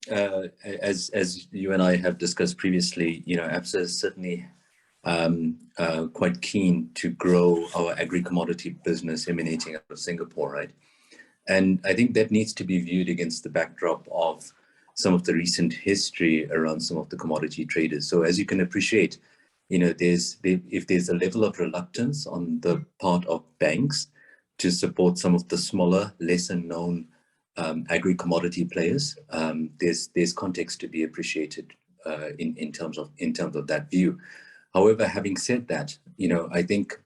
as you and I have discussed previously, APSA is certainly quite keen to grow our agri-commodity business emanating out of Singapore, right? And I think that needs to be viewed against the backdrop of some of the recent history around some of the commodity traders. So as you can appreciate, if there's a level of reluctance on the part of banks to support some of the smaller, lesser known agri-commodity players, there's context to be appreciated in terms of that view. However, having said that, I think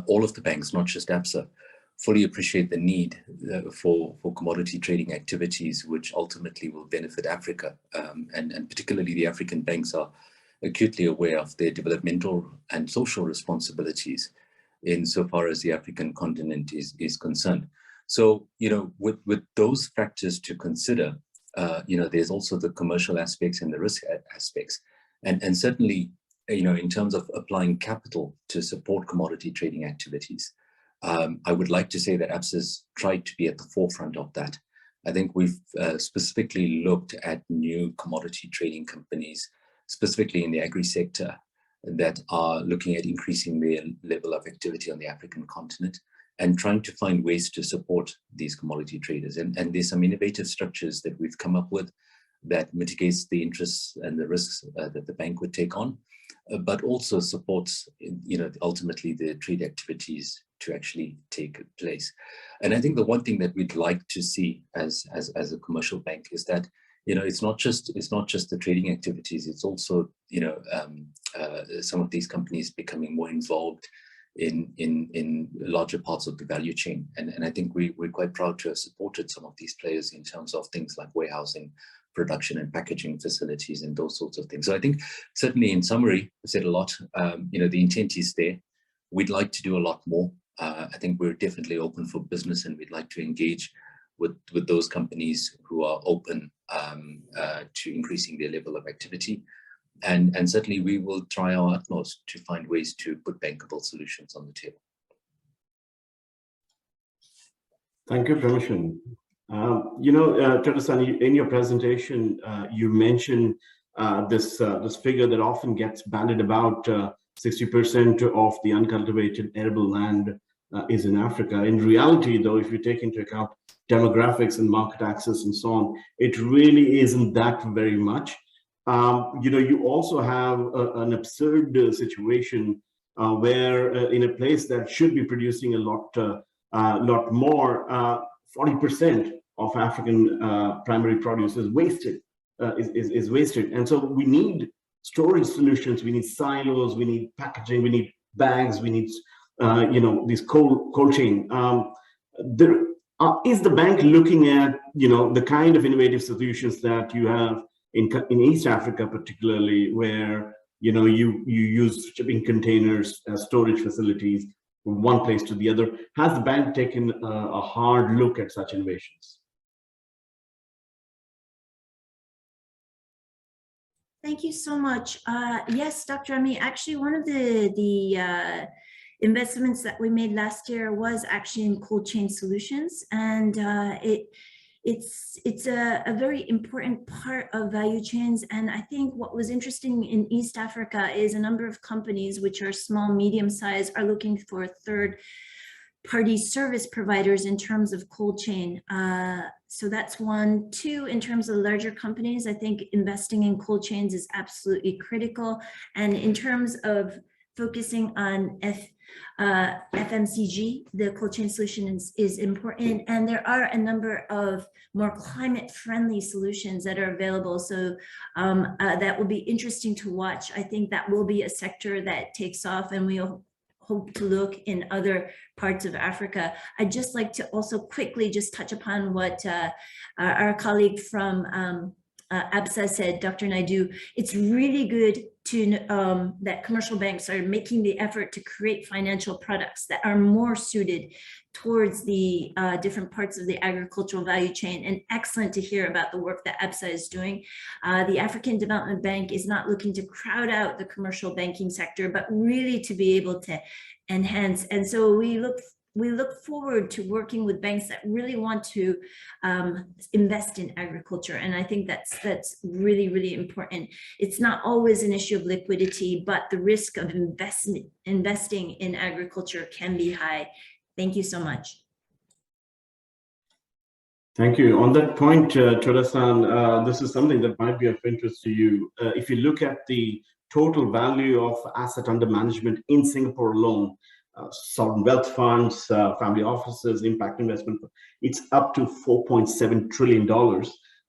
all of the banks, not just APSA, fully appreciate the need for commodity trading activities, which ultimately will benefit Africa. And particularly the African banks are acutely aware of their developmental and social responsibilities insofar as the African continent is concerned. So, with those factors to consider, there's also the commercial aspects and the risk aspects. And certainly, in terms of applying capital to support commodity trading activities, I would like to say that APSA's tried to be at the forefront of that. I think we've specifically looked at new commodity trading companies, specifically in the agri sector, that are looking at increasing their level of activity on the African continent and trying to find ways to support these commodity traders. And there's some innovative structures that we've come up with that mitigates the interests and the risks that the bank would take on, but also supports, ultimately the trade activities to actually take place. And I think the one thing that we'd like to see as a commercial bank is that, it's not just the trading activities, it's also, some of these companies becoming more involved in larger parts of the value chain. And I think we're quite proud to have supported some of these players in terms of things like warehousing, production and packaging facilities and those sorts of things. So I think certainly in summary, I said a lot, the intent is there. We'd like to do a lot more. I think we're definitely open for business, and we'd like to engage with those companies who are open to increasing their level of activity. And certainly we will try our utmost to find ways to put bankable solutions on the table. Thank you, Permission. Toda-san, in your presentation, you mentioned this figure that often gets bandied about, 60% of the uncultivated arable land is in Africa. In reality, though, if you take into account demographics and market access and so on, it really isn't that very much. You also have an absurd situation where in a place that should be producing a lot more, 40% of African primary produce is wasted, is wasted. And so we need storage solutions, we need silos, we need packaging, we need bags, we need these cold chain. Is the bank looking at the kind of innovative solutions that you have in East Africa, particularly, where you use shipping containers as storage facilities from one place to the other? Has the bank taken a hard look at such innovations? Thank you so much. Yes, Dr. Amit, actually one of the investments that we made last year was actually in cold chain solutions, and it's a very important part of value chains. And I think what was interesting in East Africa is a number of companies which are small, medium size, are looking for third-party service providers in terms of cold chain. So that's one. Two, in terms of larger companies, I think investing in cold chains is absolutely critical. And in terms of focusing on FMCG, the cold chain solution is important. And there are a number of more climate-friendly solutions that are available. So that will be interesting to watch. I think that will be a sector that takes off, and we'll hope to look in other parts of Africa. I'd just like to also quickly just touch upon what our colleague from ABSA said, Dr. Naidu. It's really good to that commercial banks are making the effort to create financial products that are more suited towards the different parts of the agricultural value chain, and excellent to hear about the work that ABSA is doing. The African Development Bank is not looking to crowd out the commercial banking sector, but really to be able to enhance. And so we look forward to working with banks that really want to invest in agriculture. And I think that's really, really important. It's not always an issue of liquidity, but the risk of investing in agriculture can be high. Thank you so much. Thank you. On that point, Toda-san, this is something that might be of interest to you. If you look at the total value of asset under management in Singapore alone, sovereign wealth funds, family offices, impact investment, it's up to $4.7 trillion.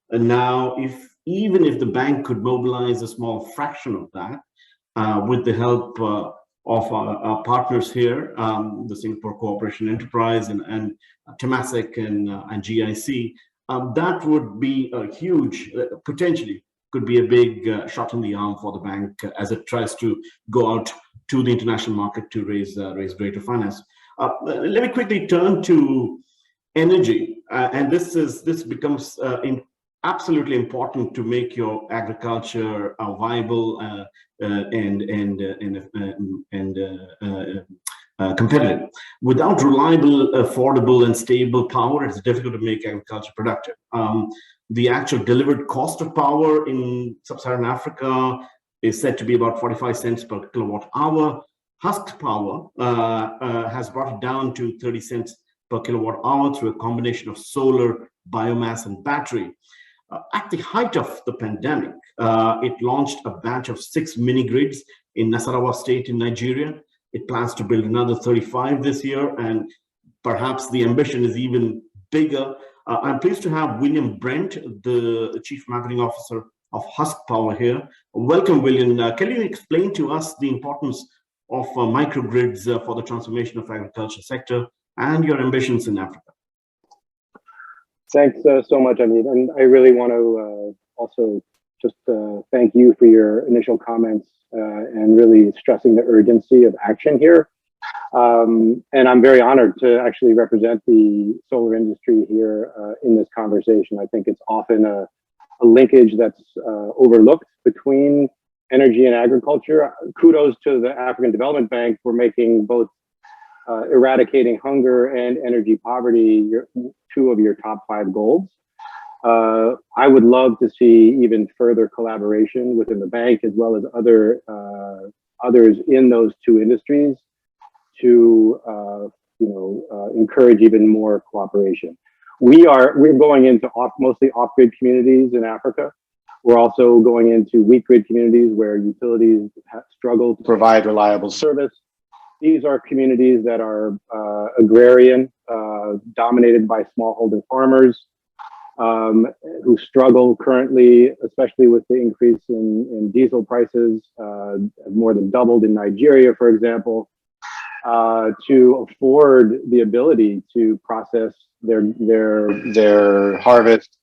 And now, even if the bank could mobilize a small fraction of that with the help of our partners here, the Singapore Cooperation Enterprise and Temasek and GIC, that would be a huge, potentially could be a big shot in the arm for the bank as it tries to go out to the international market to raise greater finance. Let me quickly turn to energy, and this becomes absolutely important to make your agriculture viable and competitive. Without reliable, affordable, and stable power, it's difficult to make agriculture productive. The actual delivered cost of power in sub-Saharan Africa is said to be about 45 cents per kilowatt hour. Husk Power has brought it down to 30 cents per kilowatt hour through a combination of solar, biomass, and battery. At the height of the pandemic, it launched a batch of 6 mini grids in Nasarawa State in Nigeria. It plans to build another 35 this year, and perhaps the ambition is even bigger. I'm pleased to have William Brent, the Chief Marketing Officer of Husk Power here. Welcome, William. Can you explain to us the importance of microgrids for the transformation of agriculture sector and your ambitions in Africa? Thanks so much, Amit. And I really want to also just thank you for your initial comments and really stressing the urgency of action here. And I'm very honored to actually represent the solar industry here in this conversation. I think it's often a linkage that's overlooked between energy and agriculture. Kudos to the African Development Bank for making both eradicating hunger and energy poverty two of your top 5 goals. I would love to see even further collaboration within the bank as well as others in those 2 industries to encourage even more cooperation. We're going into mostly off-grid communities in Africa. We're also going into weak grid communities where utilities struggle to provide reliable service. These are communities that are agrarian, dominated by smallholder farmers, who struggle currently, especially with the increase in diesel prices, more than doubled in Nigeria, for example, to afford the ability to process their harvest,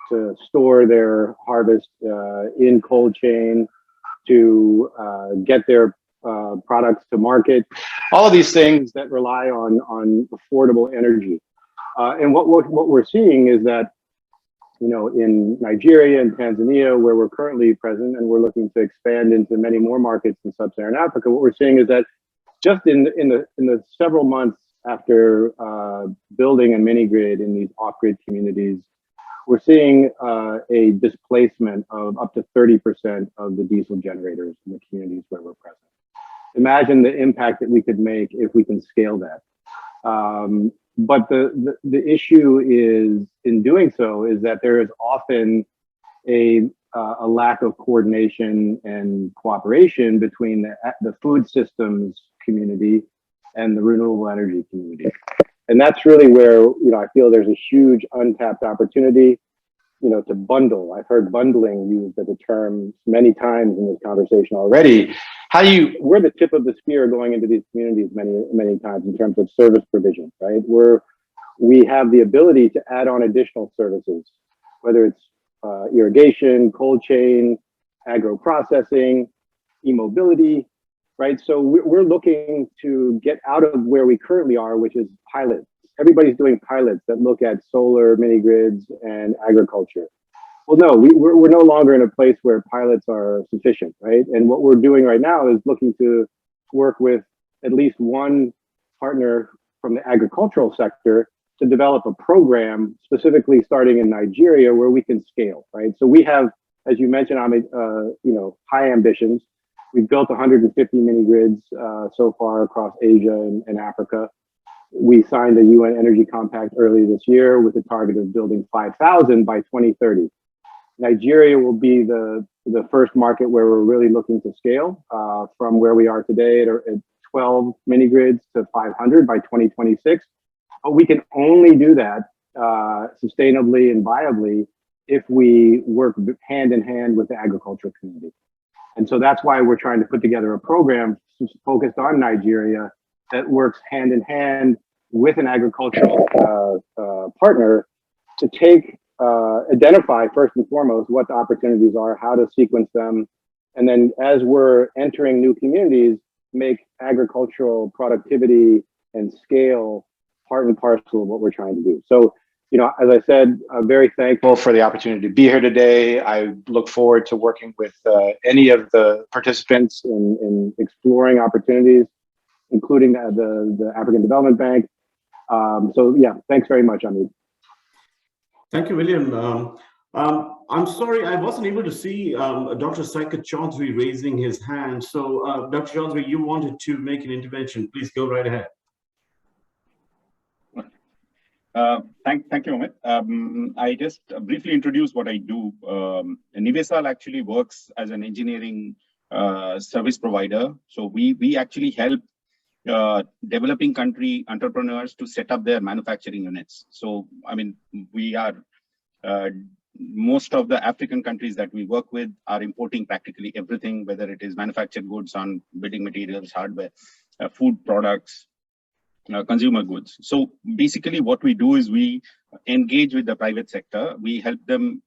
to store their harvest in cold chain, to get their products to market, all of these things that rely on affordable energy. And what we're seeing is that, in Nigeria and Tanzania, where we're currently present, and we're looking to expand into many more markets in sub-Saharan Africa, what we're seeing is that just in the several months after building a mini grid in these off-grid communities, we're seeing a displacement of up to 30% of the diesel generators in the communities where we're present. Imagine the impact that we could make if we can scale that. But the issue is, in doing so, is that there is often a lack of coordination and cooperation between the food systems community and the renewable energy community. And that's really where, I feel there's a huge untapped opportunity, to bundle. I've heard bundling used as a term many times in this conversation already. We're the tip of the spear going into these communities many times in terms of service provision, right? We have the ability to add on additional services, whether it's irrigation, cold chain, agro-processing, e-mobility, right? So we're looking to get out of where we currently are, which is pilots. Everybody's doing pilots that look at solar, mini grids, and agriculture. Well, no, we're no longer in a place where pilots are sufficient, right? And what we're doing right now is looking to work with at least one partner from the agricultural sector to develop a program specifically starting in Nigeria where we can scale, right? So we have, as you mentioned, Amit, high ambitions. We've built 150 mini grids so far across Asia and Africa. We signed a UN Energy Compact early this year with a target of building 5,000 by 2030. Nigeria will be the first market where we're really looking to scale from where we are today at 12 mini grids to 500 by 2026. But we can only do that sustainably and viably if we work hand in hand with the agricultural community. And so that's why we're trying to put together a program focused on Nigeria that works hand in hand with an agricultural partner to identify first and foremost what the opportunities are, how to sequence them, and then as we're entering new communities, make agricultural productivity and scale part and parcel of what we're trying to do. So, as I said, I'm very thankful for the opportunity to be here today. I look forward to working with any of the participants in exploring opportunities, including the African Development Bank. So yeah, thanks very much, Amit. Thank you, William. I'm sorry, I wasn't able to see Dr. Saikat Chaudhary raising his hand. So Dr. Chaudhary, you wanted to make an intervention. Please go right ahead. Thank you, Amit. I just briefly introduce what I do. Nivesal actually works as an engineering service provider. So we actually help developing country entrepreneurs to set up their manufacturing units. So, I mean, we are, most of the African countries that we work with are importing practically everything, whether it is manufactured goods on building materials, hardware, food products, consumer goods. So basically what we do is we engage with the private sector. We help them,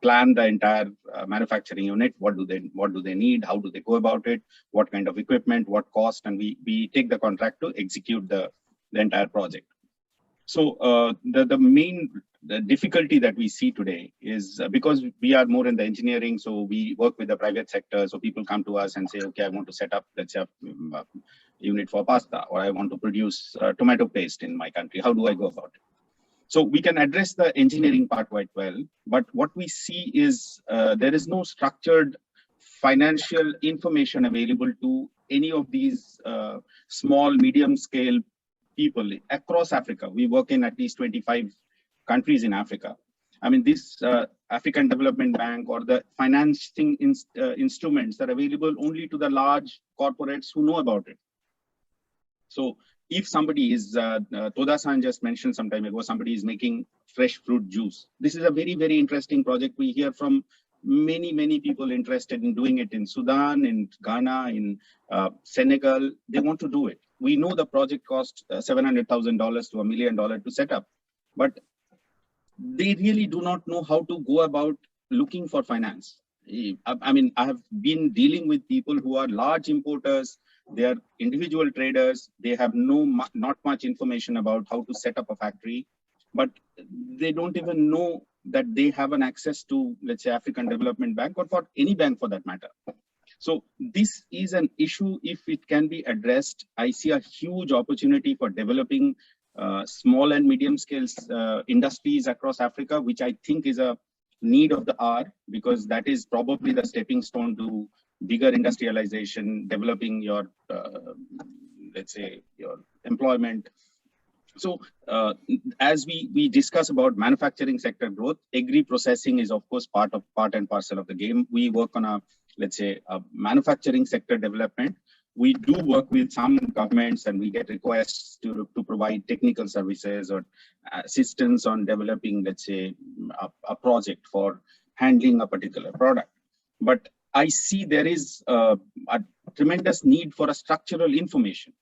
plan the entire manufacturing unit. What do they need? How do they go about it? What kind of equipment, what cost? And we take the contract to execute the entire project. So the main difficulty that we see today is because we are more in the engineering, so we work with the private sector. So people come to us and say, okay, I want to set up, let's say, a unit for pasta, or I want to produce tomato paste in my country. How do I go about it? So we can address the engineering part quite well, but what we see is there is no structured financial information available to any of these small, medium scale people across Africa. We work in at least 25 countries in Africa. I mean, this African Development Bank or the financing instruments are available only to the large corporates who know about it. So if somebody is, Toda-san just mentioned some time ago, somebody is making fresh fruit juice. This is a very, very interesting project. We hear from many people interested in doing it in Sudan, in Ghana, in Senegal. They want to do it. We know the project cost $700,000 to $1 million to set up, but they really do not know how to go about looking for finance. I mean, I have been dealing with people who are large importers. They are individual traders. They have not much information about how to set up a factory, but they don't even know that they have an access to, let's say, African Development Bank or for any bank for that matter. So this is an issue. If it can be addressed, I see a huge opportunity for developing small and medium scale industries across Africa, which I think is a need of the hour, because that is probably the stepping stone to bigger industrialization, developing your, let's say, your employment. So as we discuss about manufacturing sector growth, agri processing is of course part and parcel of the game. We work on a, let's say, a manufacturing sector development. We do work with some governments and we get requests to provide technical services or assistance on developing, let's say, a project for handling a particular product. But I see there is a tremendous need for a structural information.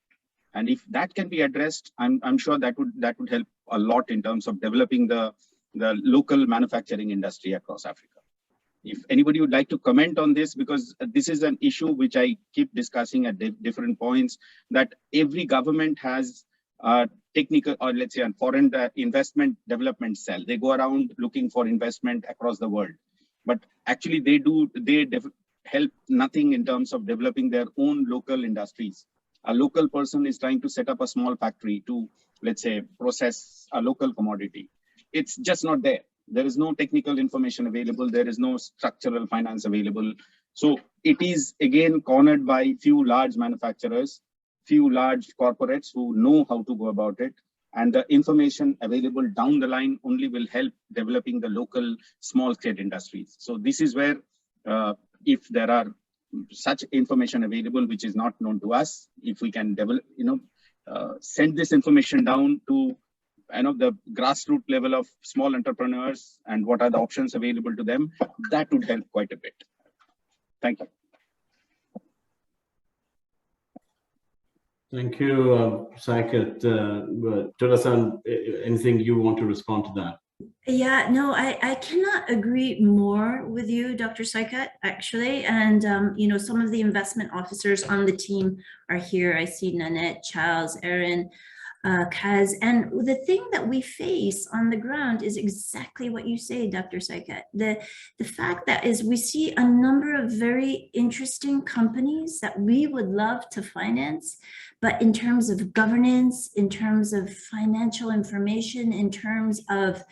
And if that can be addressed, I'm sure that would help a lot in terms of developing the local manufacturing industry across Africa. If anybody would like to comment on this, because this is an issue which I keep discussing at different points, that every government has a technical, or let's say a foreign investment development cell. They go around looking for investment across the world, but actually they help nothing in terms of developing their own local industries. A local person is trying to set up a small factory to, let's say, process a local commodity. It's just not there. There is no technical information available. There is no structural finance available. So it is again cornered by few large manufacturers, few large corporates who know how to go about it. And the information available down the line only will help developing the local small scale industries. So this is where if there are such information available, which is not known to us, if we can develop, send this information down to the grassroots level of small entrepreneurs and what are the options available to them, that would help quite a bit. Thank you. Thank you, Saikat. Toda-san, anything you want to respond to that? Yeah, no, I cannot agree more with you, Dr. Saikat, actually. And, some of the investment officers on the team are here. I see Nanette, Charles, Aaron, Kaz. And the thing that we face on the ground is exactly what you say, Dr. Saikat. The fact that is we see a number of very interesting companies that we would love to finance, but in terms of governance, in terms of financial information, in terms of,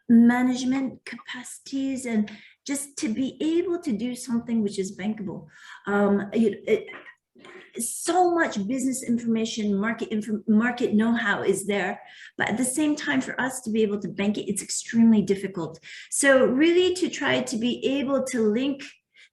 management capacities, and just to be able to do something which is bankable. So much business information, market know-how is there, but at the same time, for us to be able to bank it, it's extremely difficult. So really to try to be able to link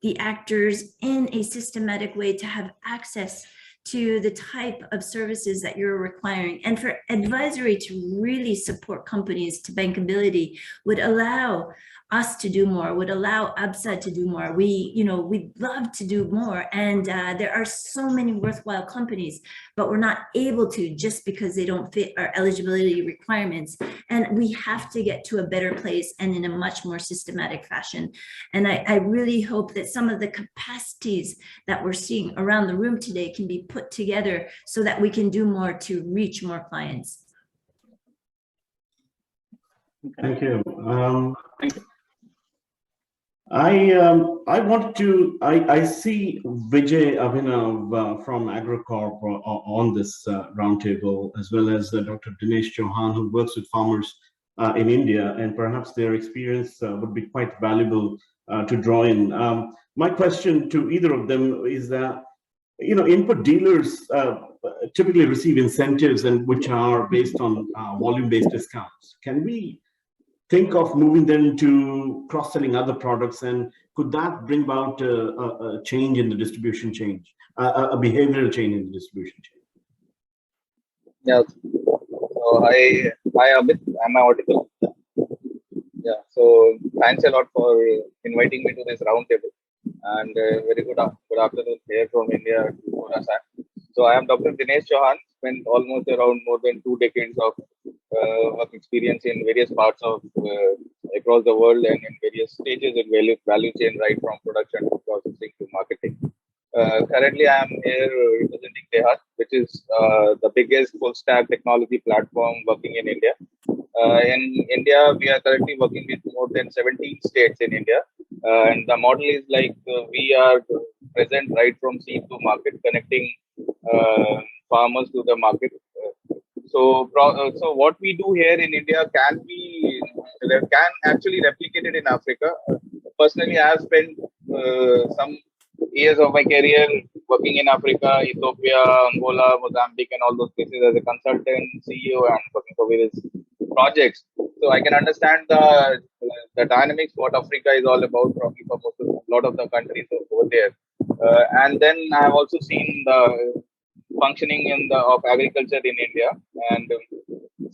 the actors in a systematic way to have access to the type of services that you're requiring, and for advisory to really support companies to bankability would allow us to do more, would allow ABSA to do more. We'd love to do more. And there are so many worthwhile companies, but we're not able to just because they don't fit our eligibility requirements. And we have to get to a better place and in a much more systematic fashion. And I really hope that some of the capacities that we're seeing around the room today can be put together so that we can do more to reach more clients. Thank you. I see Vijay Abhinav from AgriCorp on this roundtable, as well as Dr. Dinesh Chauhan, who works with farmers in India, and perhaps their experience would be quite valuable to draw in. My question to either of them is that, input dealers typically receive incentives and which are based on volume-based discounts. Can we think of moving them to cross-selling other products, and could that bring about a change in the distribution change, a behavioral change in the distribution chain? Yeah. So hi Amit, am I audible? Yeah. So thanks a lot for inviting me to this roundtable, and very good afternoon here from India to Toda. So I am Dr. Dinesh Chauhan. Spent almost around more than 2 decades of work experience in various parts of across the world and in various stages in value chain, right from production to processing to marketing. Currently, I am here representing Dehat, which is the biggest full stack technology platform working in India. In India, we are currently working with more than 17 states in India. And the model is like we are present right from seed to market, connecting farmers to the market. So what we do here in India can actually replicate it in Africa. Personally, I have spent some years of my career working in Africa, Ethiopia, Angola, Mozambique, and all those places as a consultant, CEO, and working for various projects. So I can understand the dynamics, what Africa is all about, probably for a lot of the countries over there. And then I have also seen the functioning of agriculture in India. And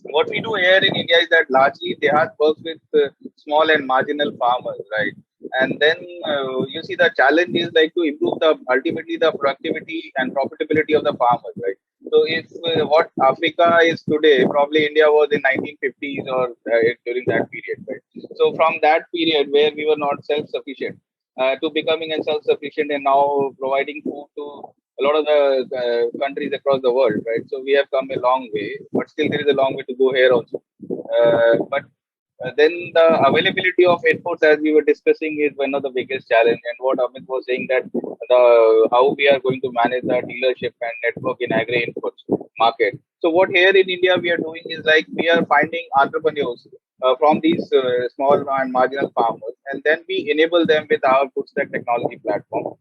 what we do here in India is that largely they have worked with small and marginal farmers, right? And then you see the challenge is like to improve ultimately the productivity and profitability of the farmers, right? So if what Africa is today, probably India was in 1950s or during that period, right? So from that period where we were not self-sufficient to becoming a self-sufficient and now providing food to a lot of the countries across the world, right? So we have come a long way, but still there is a long way to go here also. But then the availability of inputs, as we were discussing, is one of the biggest challenge. And what Amit was saying that how we are going to manage the dealership and network in agri inputs market. So what here in India we are doing is like we are finding entrepreneurs from these small and marginal farmers, and then we enable them with our food stack technology platform.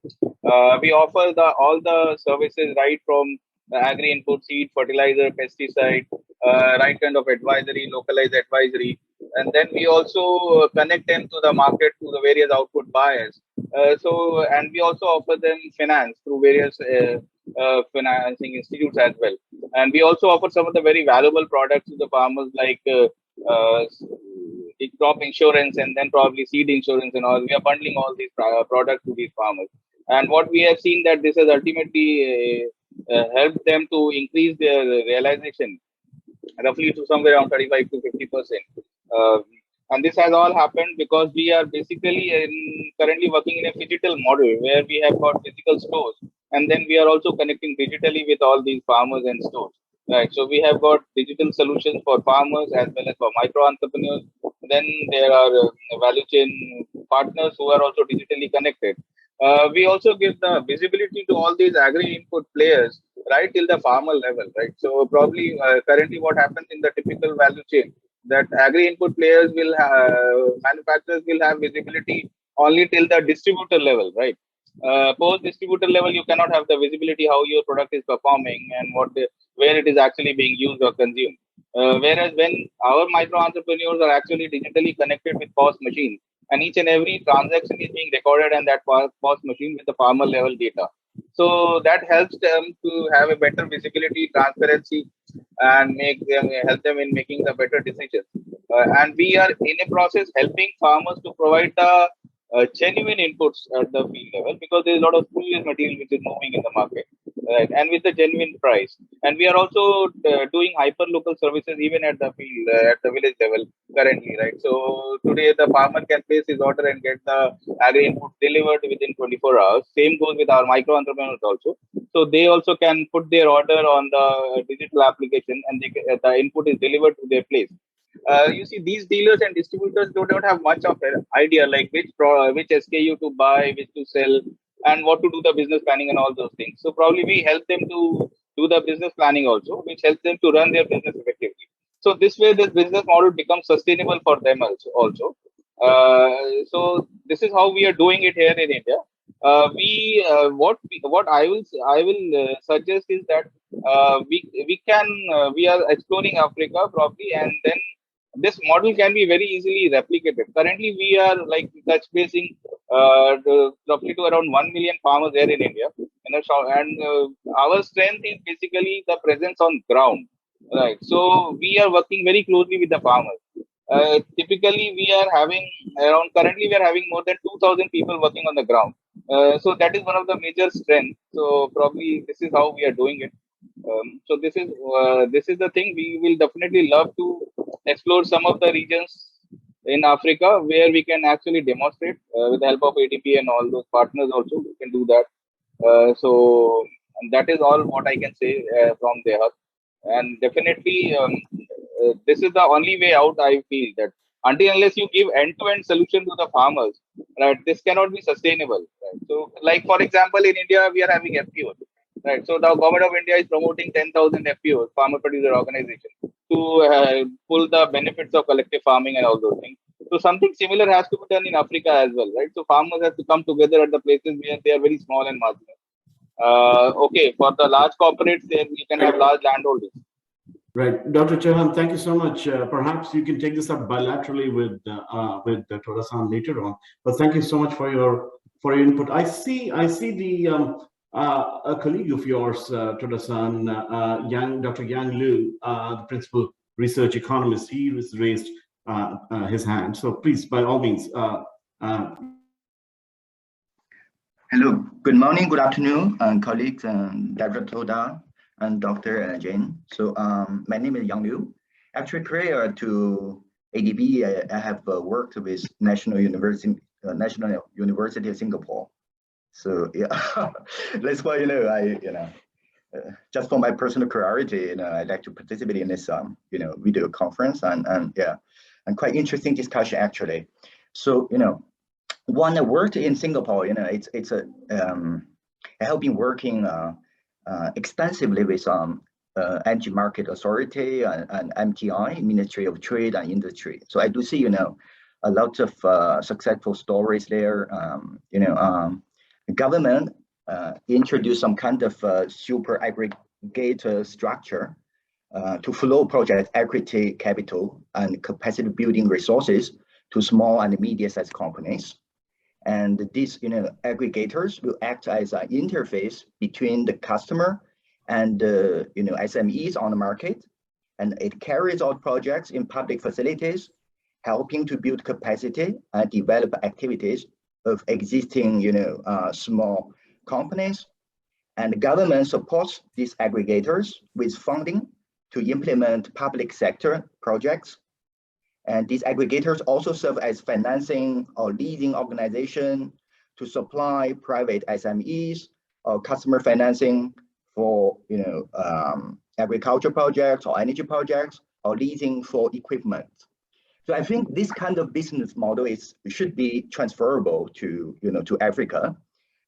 We offer all the services right from the agri input, seed, fertilizer, pesticide, right kind of advisory, localized advisory, and then we also connect them to the market, to the various output buyers. And we also offer them finance through various financing institutes as well. And we also offer some of the very valuable products to the farmers like crop insurance and then probably seed insurance and all. We are bundling all these products to these farmers. And what we have seen that this has ultimately helped them to increase their realization roughly to somewhere around 35 to 50%. And this has all happened because we are basically currently working in a phygital model where we have got physical stores, and then we are also connecting digitally with all these farmers and stores. Right. So we have got digital solutions for farmers as well as for micro entrepreneurs. Then there are value chain partners who are also digitally connected. We also give the visibility to all these agri input players right till the farmer level, right? So probably currently what happens in the typical value chain that agri input players will manufacturers will have visibility only till the distributor level, right? Post distributor level, you cannot have the visibility how your product is performing and where it is actually being used or consumed. Whereas when our micro entrepreneurs are actually digitally connected with POS machines, and each and every transaction is being recorded and that POS machine with the farmer level data. So that helps them to have a better visibility, transparency, and help them in making the better decisions. And we are in a process helping farmers to provide the genuine inputs at the field level because there is a lot of spurious material which is moving in the market, right? And with the genuine price. And we are also doing hyper local services even at the field, at the village level currently, right? So today the farmer can place his order and get the agri input delivered within 24 hours. Same goes with our micro entrepreneurs also. So they also can put their order on the digital application and the input is delivered to their place. You see, these dealers and distributors don't have much of an idea like which SKU to buy, which to sell, and what to do the business planning and all those things. So probably we help them to do the business planning also, which helps them to run their business effectively. So this way, this business model becomes sustainable for them also. So this is how we are doing it here in India. What I will suggest is that we are exploring Africa probably, and then this model can be very easily replicated. Currently, we are like touch basing roughly to around 1 million farmers here in India. And our strength is basically the presence on ground, right? So we are working very closely with the farmers. Typically, currently we are having more than 2,000 people working on the ground. So that is one of the major strengths. So probably this is how we are doing it. So this is the thing. We will definitely love to explore some of the regions in Africa where we can actually demonstrate with the help of ADP and all those partners also. We can do that. So that is all what I can say from there. And definitely, this is the only way out. I feel that unless you give end-to-end solution to the farmers, right, this cannot be sustainable. Right? So, like for example, in India, we are having FPO. right? So the government of India is promoting 10,000 FPOs, farmer producer organization, to pull the benefits of collective farming and all those things. So something similar has to be done in Africa as well, right? So farmers have to come together at the places where they are very small and marginal. Okay, for the large corporates, there we can have large landholders. Right, Dr. Chauhan, thank you so much. Perhaps you can take this up bilaterally with Toda-san later on. But thank you so much for your input. I see the a colleague of yours, Toda-san, Dr. Yang Liu, the principal research economist. He has raised his hand. So please, by all means. Hello, good morning, good afternoon, colleagues, Dr. Toda and Dr. Jain. So my name is Yang Liu. Actually, prior to ADB, I have worked with National University of Singapore. So yeah, that's why just for my personal priority, I'd like to participate in this video conference and yeah, and quite interesting discussion actually. So when I worked in Singapore, I have been working extensively with Energy Market Authority and MTI, Ministry of Trade and Industry. So I do see, a lot of successful stories there. The government introduced some kind of super aggregator structure to flow project equity capital and capacity building resources to small and medium-sized companies. And these aggregators will act as an interface between the customer and SMEs on the market. And it carries out projects in public facilities, helping to build capacity and develop activities of existing small companies. And the government supports these aggregators with funding to implement public sector projects. And these aggregators also serve as financing or leasing organization to supply private SMEs or customer financing for agriculture projects or energy projects or leasing for equipment. So I think this kind of business model should be transferable to Africa.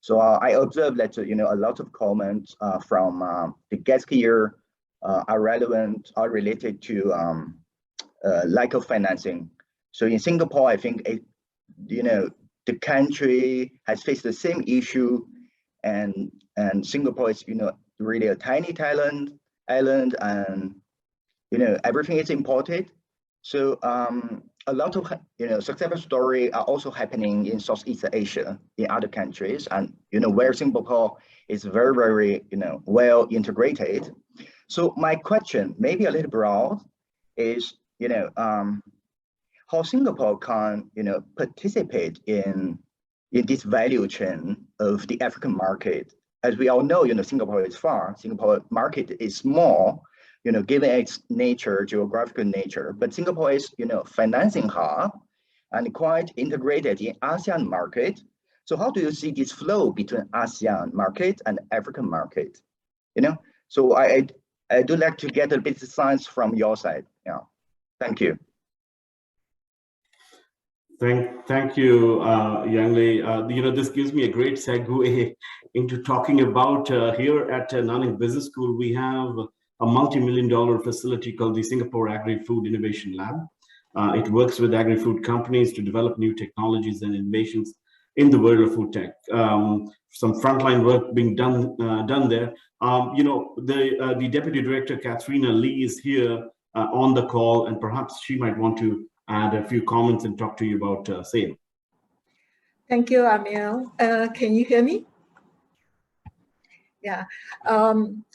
So I observed that a lot of comments from the guest here are related to lack of financing. So in Singapore, I think the country has faced the same issue, and Singapore is really a tiny island, and everything is imported. So a lot of successful stories are also happening in Southeast Asia, in other countries, and where Singapore is very, very well integrated. So my question, maybe a little broad, is how Singapore can participate in this value chain of the African market. As we all know, Singapore is far. Singapore market is small, given its nature, geographical nature. But Singapore is financing hub and quite integrated in ASEAN market. So how do you see this flow between ASEAN market and African market? So I do like to get a bit of science from your side. Yeah. Thank you. Thank you, Yang Li. This gives me a great segue into talking about here at Nanyang Business School, we have a multi-million-dollar facility called the Singapore Agri-Food Innovation Lab. It works with agri-food companies to develop new technologies and innovations in the world of food tech. Some frontline work being done there. The Deputy Director, Katharina Lee, is here on the call, and perhaps she might want to add a few comments and talk to you about same. Thank you, Amil. Can you hear me? Yeah.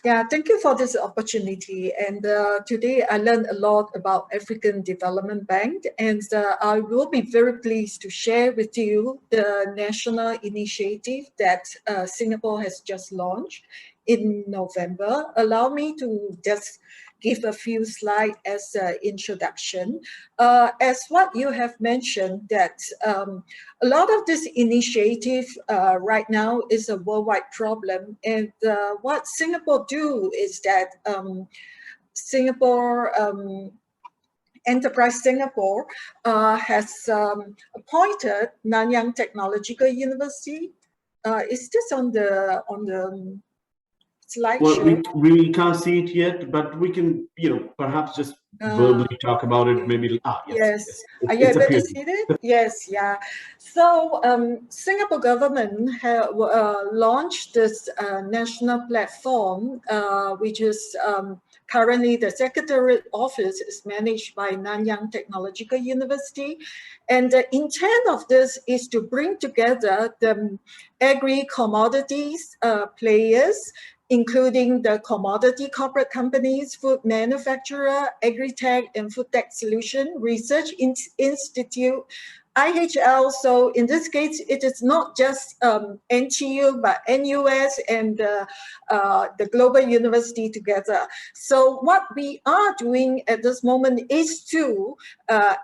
Thank you for this opportunity. And today I learned a lot about African Development Bank, and I will be very pleased to share with you the national initiative that Singapore has just launched in November. Allow me to just give a few slides as an introduction. As what you have mentioned, that a lot of this initiative right now is a worldwide problem. And what Singapore do is that Enterprise Singapore has appointed Nanyang Technological University. Is this on the slideshow. Well, we can't see it yet, but we can, perhaps just verbally talk about it. Maybe. Yes. Are you It's able to appearing. see it? Yes. Yeah. So Singapore government have launched this national platform, which is currently the Secretariat Office is managed by Nanyang Technological University. And the intent of this is to bring together the agri-commodities players, including the commodity corporate companies, food manufacturer, agri-tech and food tech solution, research institute, IHL. So in this case, it is not just NTU, but NUS and the global university together. So what we are doing at this moment is to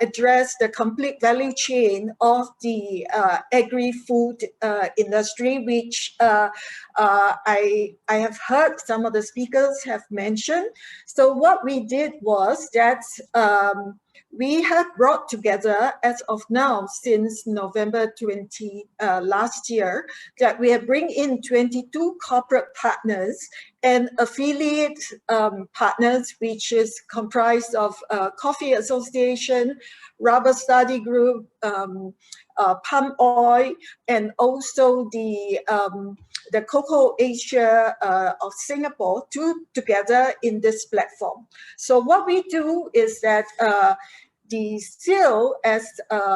address the complete value chain of the agri-food industry, which I have heard some of the speakers have mentioned. So what we did was that we have brought together, as of now, since November 20 last year, that we have bring in 22 corporate partners and affiliate partners, which is comprised of Coffee Association, Rubber Study Group, palm oil, and also the Cocoa Asia of Singapore together in this platform. So what we do is that the SIL as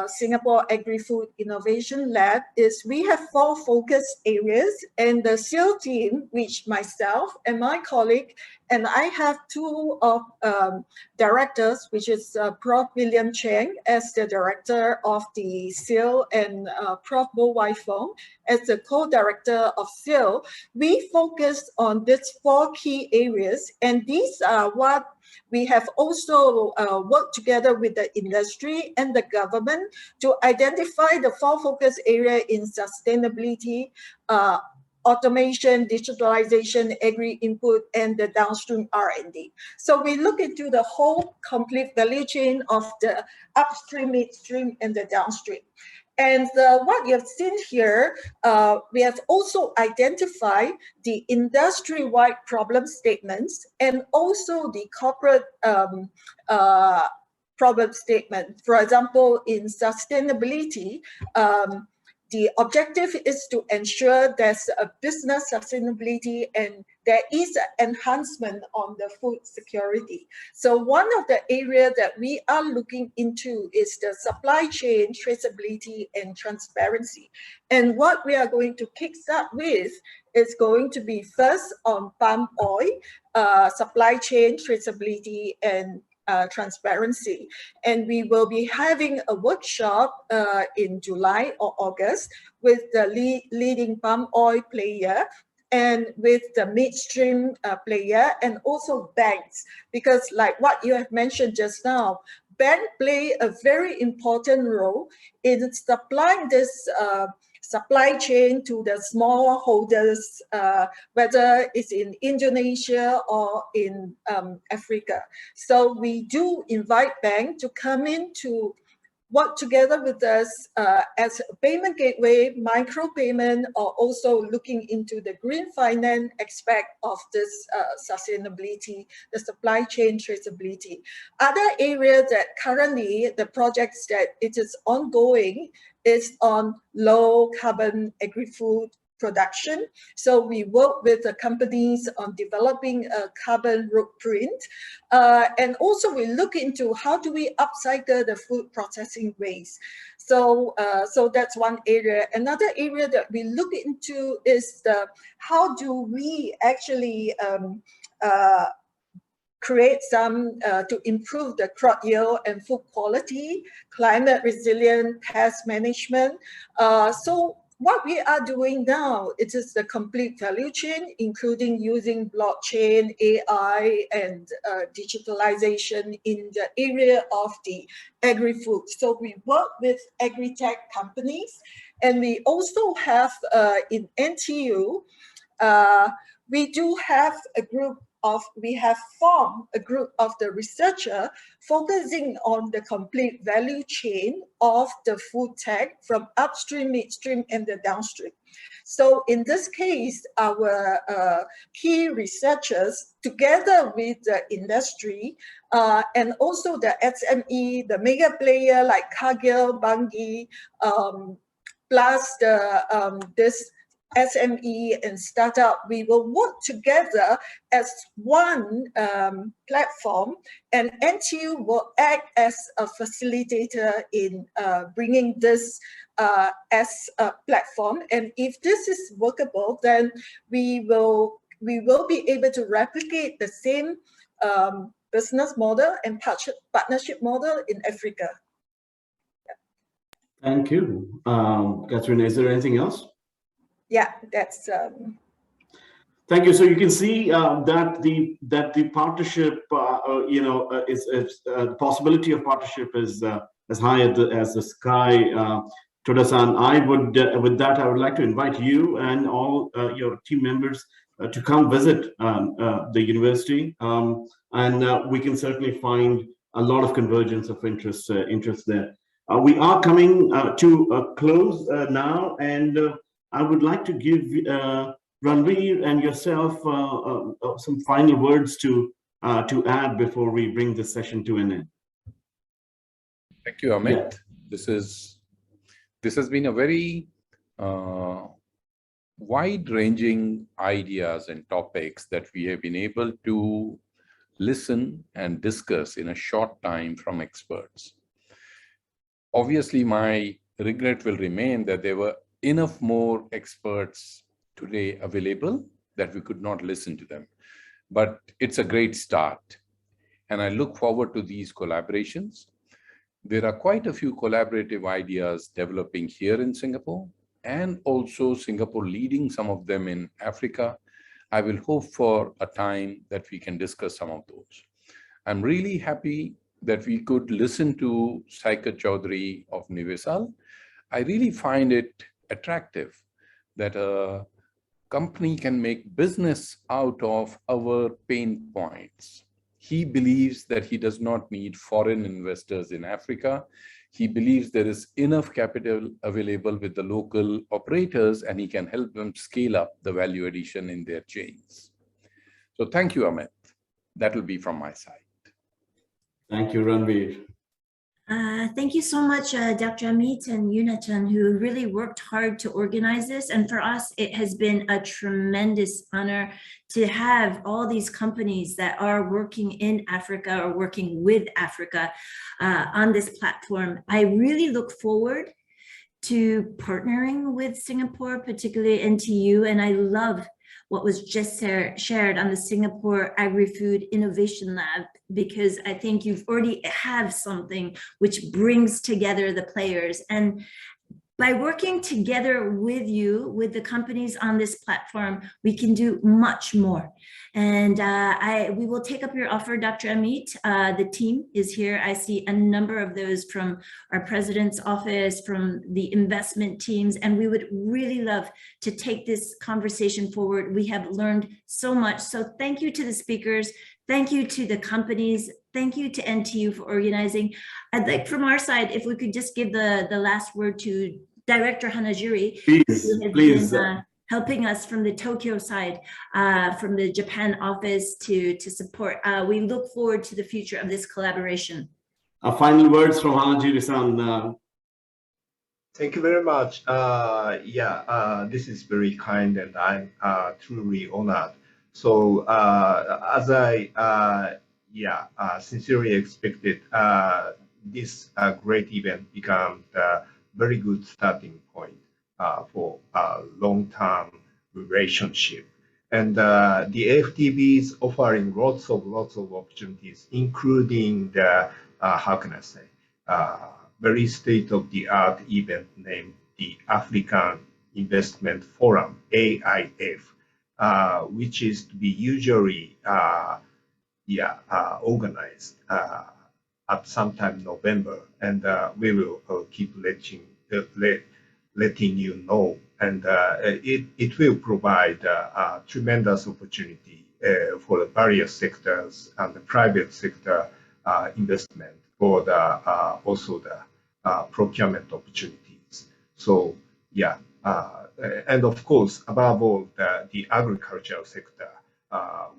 Singapore Agri-Food Innovation Lab is we have 4 focus areas, and the SIL team, which myself and my colleague, and I have 2 of directors, which is Prof. William Cheng as the director of the SIL and Prof. Bo Wai Fong as the co-director of SIL. We focused on these 4 key areas, and these are what we have also worked together with the industry and the government to identify the 4 focus areas in sustainability, automation, digitalization, agri-input, and the downstream R&D. So we look into the whole complete value chain of the upstream, midstream, and the downstream. And what you have seen here, we have also identified the industry-wide problem statements and also the corporate problem statement. For example, in sustainability, the objective is to ensure there's a business sustainability and there is an enhancement on the food security. So one of the areas that we are looking into is the supply chain traceability and transparency. And what we are going to kickstart with is going to be first on palm oil, supply chain traceability and transparency. And we will be having a workshop in July or August with the leading palm oil player and with the midstream player and also banks, because like what you have mentioned just now, banks play a very important role in supplying this supply chain to the smallholders, whether it's in Indonesia or in Africa. So we do invite banks to come in to work together with us as a payment gateway, micropayment, or also looking into the green finance aspect of this sustainability, the supply chain traceability. Other areas that currently the projects that it is ongoing is on low carbon agri-food production. So we work with the companies on developing a carbon footprint. And also we look into how do we upcycle the food processing waste. So, so that's one area. Another area that we look into is how do we actually create some to improve the crop yield and food quality, climate resilient, pest management. So what we are doing now, it is the complete value chain, including using blockchain, AI, and digitalization in the area of the agri-food. So we work with agri-tech companies, and we also have in NTU, we do have a group we have formed a group of the researcher focusing on the complete value chain of the food tech from upstream, midstream, and the downstream. So in this case, our key researchers, together with the industry and also the SME, the mega player like Cargill, Bunge, plus this SME and startup, we will work together as one platform, and NTU will act as a facilitator in bringing this as a platform. And if this is workable, then we will be able to replicate the same business model and partnership model in Africa. Thank you. Catherine, is there anything else? Yeah, that's. Thank you. So you can see that the partnership, is the possibility of partnership is as high as the sky. Toda-san, I would like to invite you and all your team members to come visit the university, and we can certainly find a lot of convergence of interest there. We are coming to a close now, and I would like to give Ranveer and yourself some final words to add before we bring this session to an end. Thank you, Amit. Yeah. This has been a very wide-ranging ideas and topics that we have been able to listen and discuss in a short time from experts. Obviously, my regret will remain that there were enough more experts today available that we could not listen to them. But it's a great start, and I look forward to these collaborations. There are quite a few collaborative ideas developing here in Singapore, and also Singapore leading some of them in Africa. I will hope for a time that we can discuss some of those. I'm really happy that we could listen to Saikat Chaudhary of Nivesal. I really find it attractive that a company can make business out of our pain points. He believes that he does not need foreign investors in Africa. He believes there is enough capital available with the local operators, and he can help them scale up the value addition in their chains. So thank you, Amit. That will be from my side. Thank you, Ranveer. Thank you so much, Dr. Amit and Yunachan, who really worked hard to organize this. And for us, it has been a tremendous honor to have all these companies that are working in Africa or working with Africa on this platform. I really look forward to partnering with Singapore, particularly NTU, and I love what was just shared on the Singapore Agri-Food Innovation Lab, because I think you've already have something which brings together the players. And by working together with you, with the companies on this platform, we can do much more. And we will take up your offer, Dr. Amit. The team is here. I see a number of those from our president's office, from the investment teams, and we would really love to take this conversation forward. We have learned so much. So thank you to the speakers. Thank you to the companies. Thank you to NTU for organizing. I'd like from our side, if we could just give the last word to Director Hanajiri, please. Helping us from the Tokyo side, from the Japan office to support. We look forward to the future of this collaboration. Final words from Hanajiri-san. Thank you very much. This is very kind, and I'm truly honored. So as I sincerely expected, this great event became a very good starting point for a long-term relationship. And the AfDB is offering lots of opportunities, including the, how can I say, very state-of-the-art event named the African Investment Forum, AIF, which is to be usually organized at sometime November, and we will keep letting you know. And it will provide a tremendous opportunity for the various sectors and the private sector investment for the also the procurement opportunities. So yeah, and of course, above all, the agricultural sector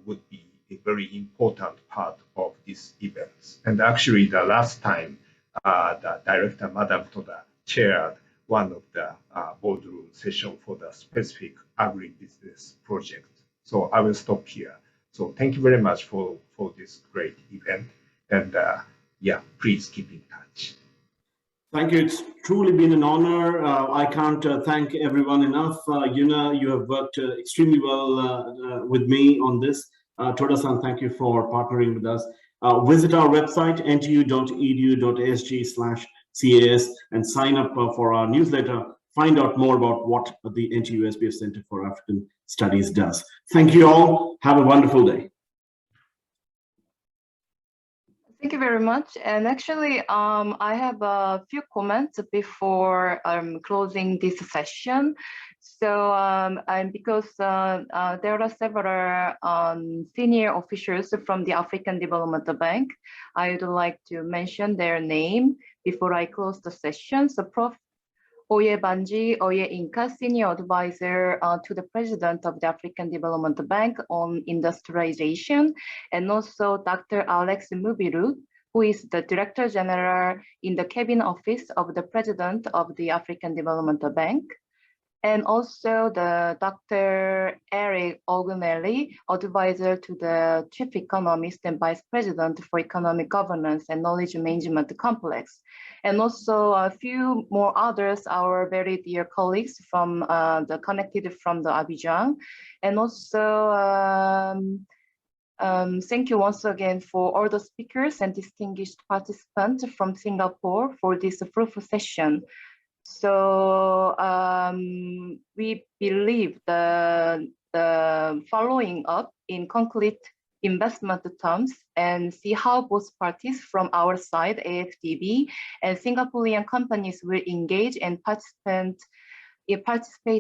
would be a very important part of these events. And actually, the last time, the director, Madam Toda, chaired one of the boardroom session for the specific agribusiness project. So I will stop here. So thank you very much for this great event. And yeah, please keep in touch. Thank you. It's truly been an honor. I can't thank everyone enough. Yuna, you have worked extremely well with me on this. Toda-san, thank you for partnering with us. Visit our website, ntu.edu.sg/CAS, and sign up for our newsletter. Find out more about what the NTU-SBF Centre for African Studies does. Thank you all. Have a wonderful day. Thank you very much. And actually, I have a few comments before closing this session. So, because there are several senior officials from the African Development Bank, I would like to mention their name before I close the session. So, Prof. Oye Banji Oye Inca, Senior Advisor to the President of the African Development Bank on Industrialization, and also Dr. Alex Mubiru, who is the Director General in the Cabinet Office of the President of the African Development Bank, and also the Dr. Eric Ogunelli, Advisor to the Chief Economist and Vice President for Economic Governance and Knowledge Management Complex. And also a few more others, our very dear colleagues from connected from the Abidjan. And also, thank you once again for all the speakers and distinguished participants from Singapore for this fruitful session. So we believe the following up in concrete investment terms and see how both parties from our side, AfDB, and Singaporean companies will engage and participate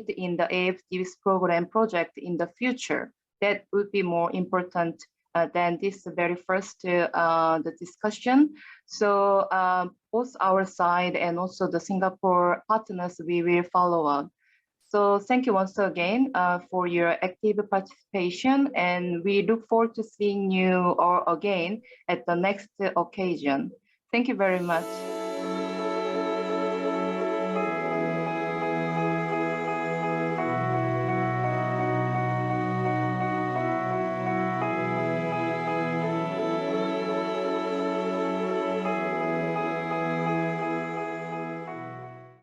in the AfDB's program project in the future. That would be more important than this very first the discussion. So both our side and also the Singapore partners, we will follow up. So thank you once again for your active participation, and we look forward to seeing you all again at the next occasion. Thank you very much.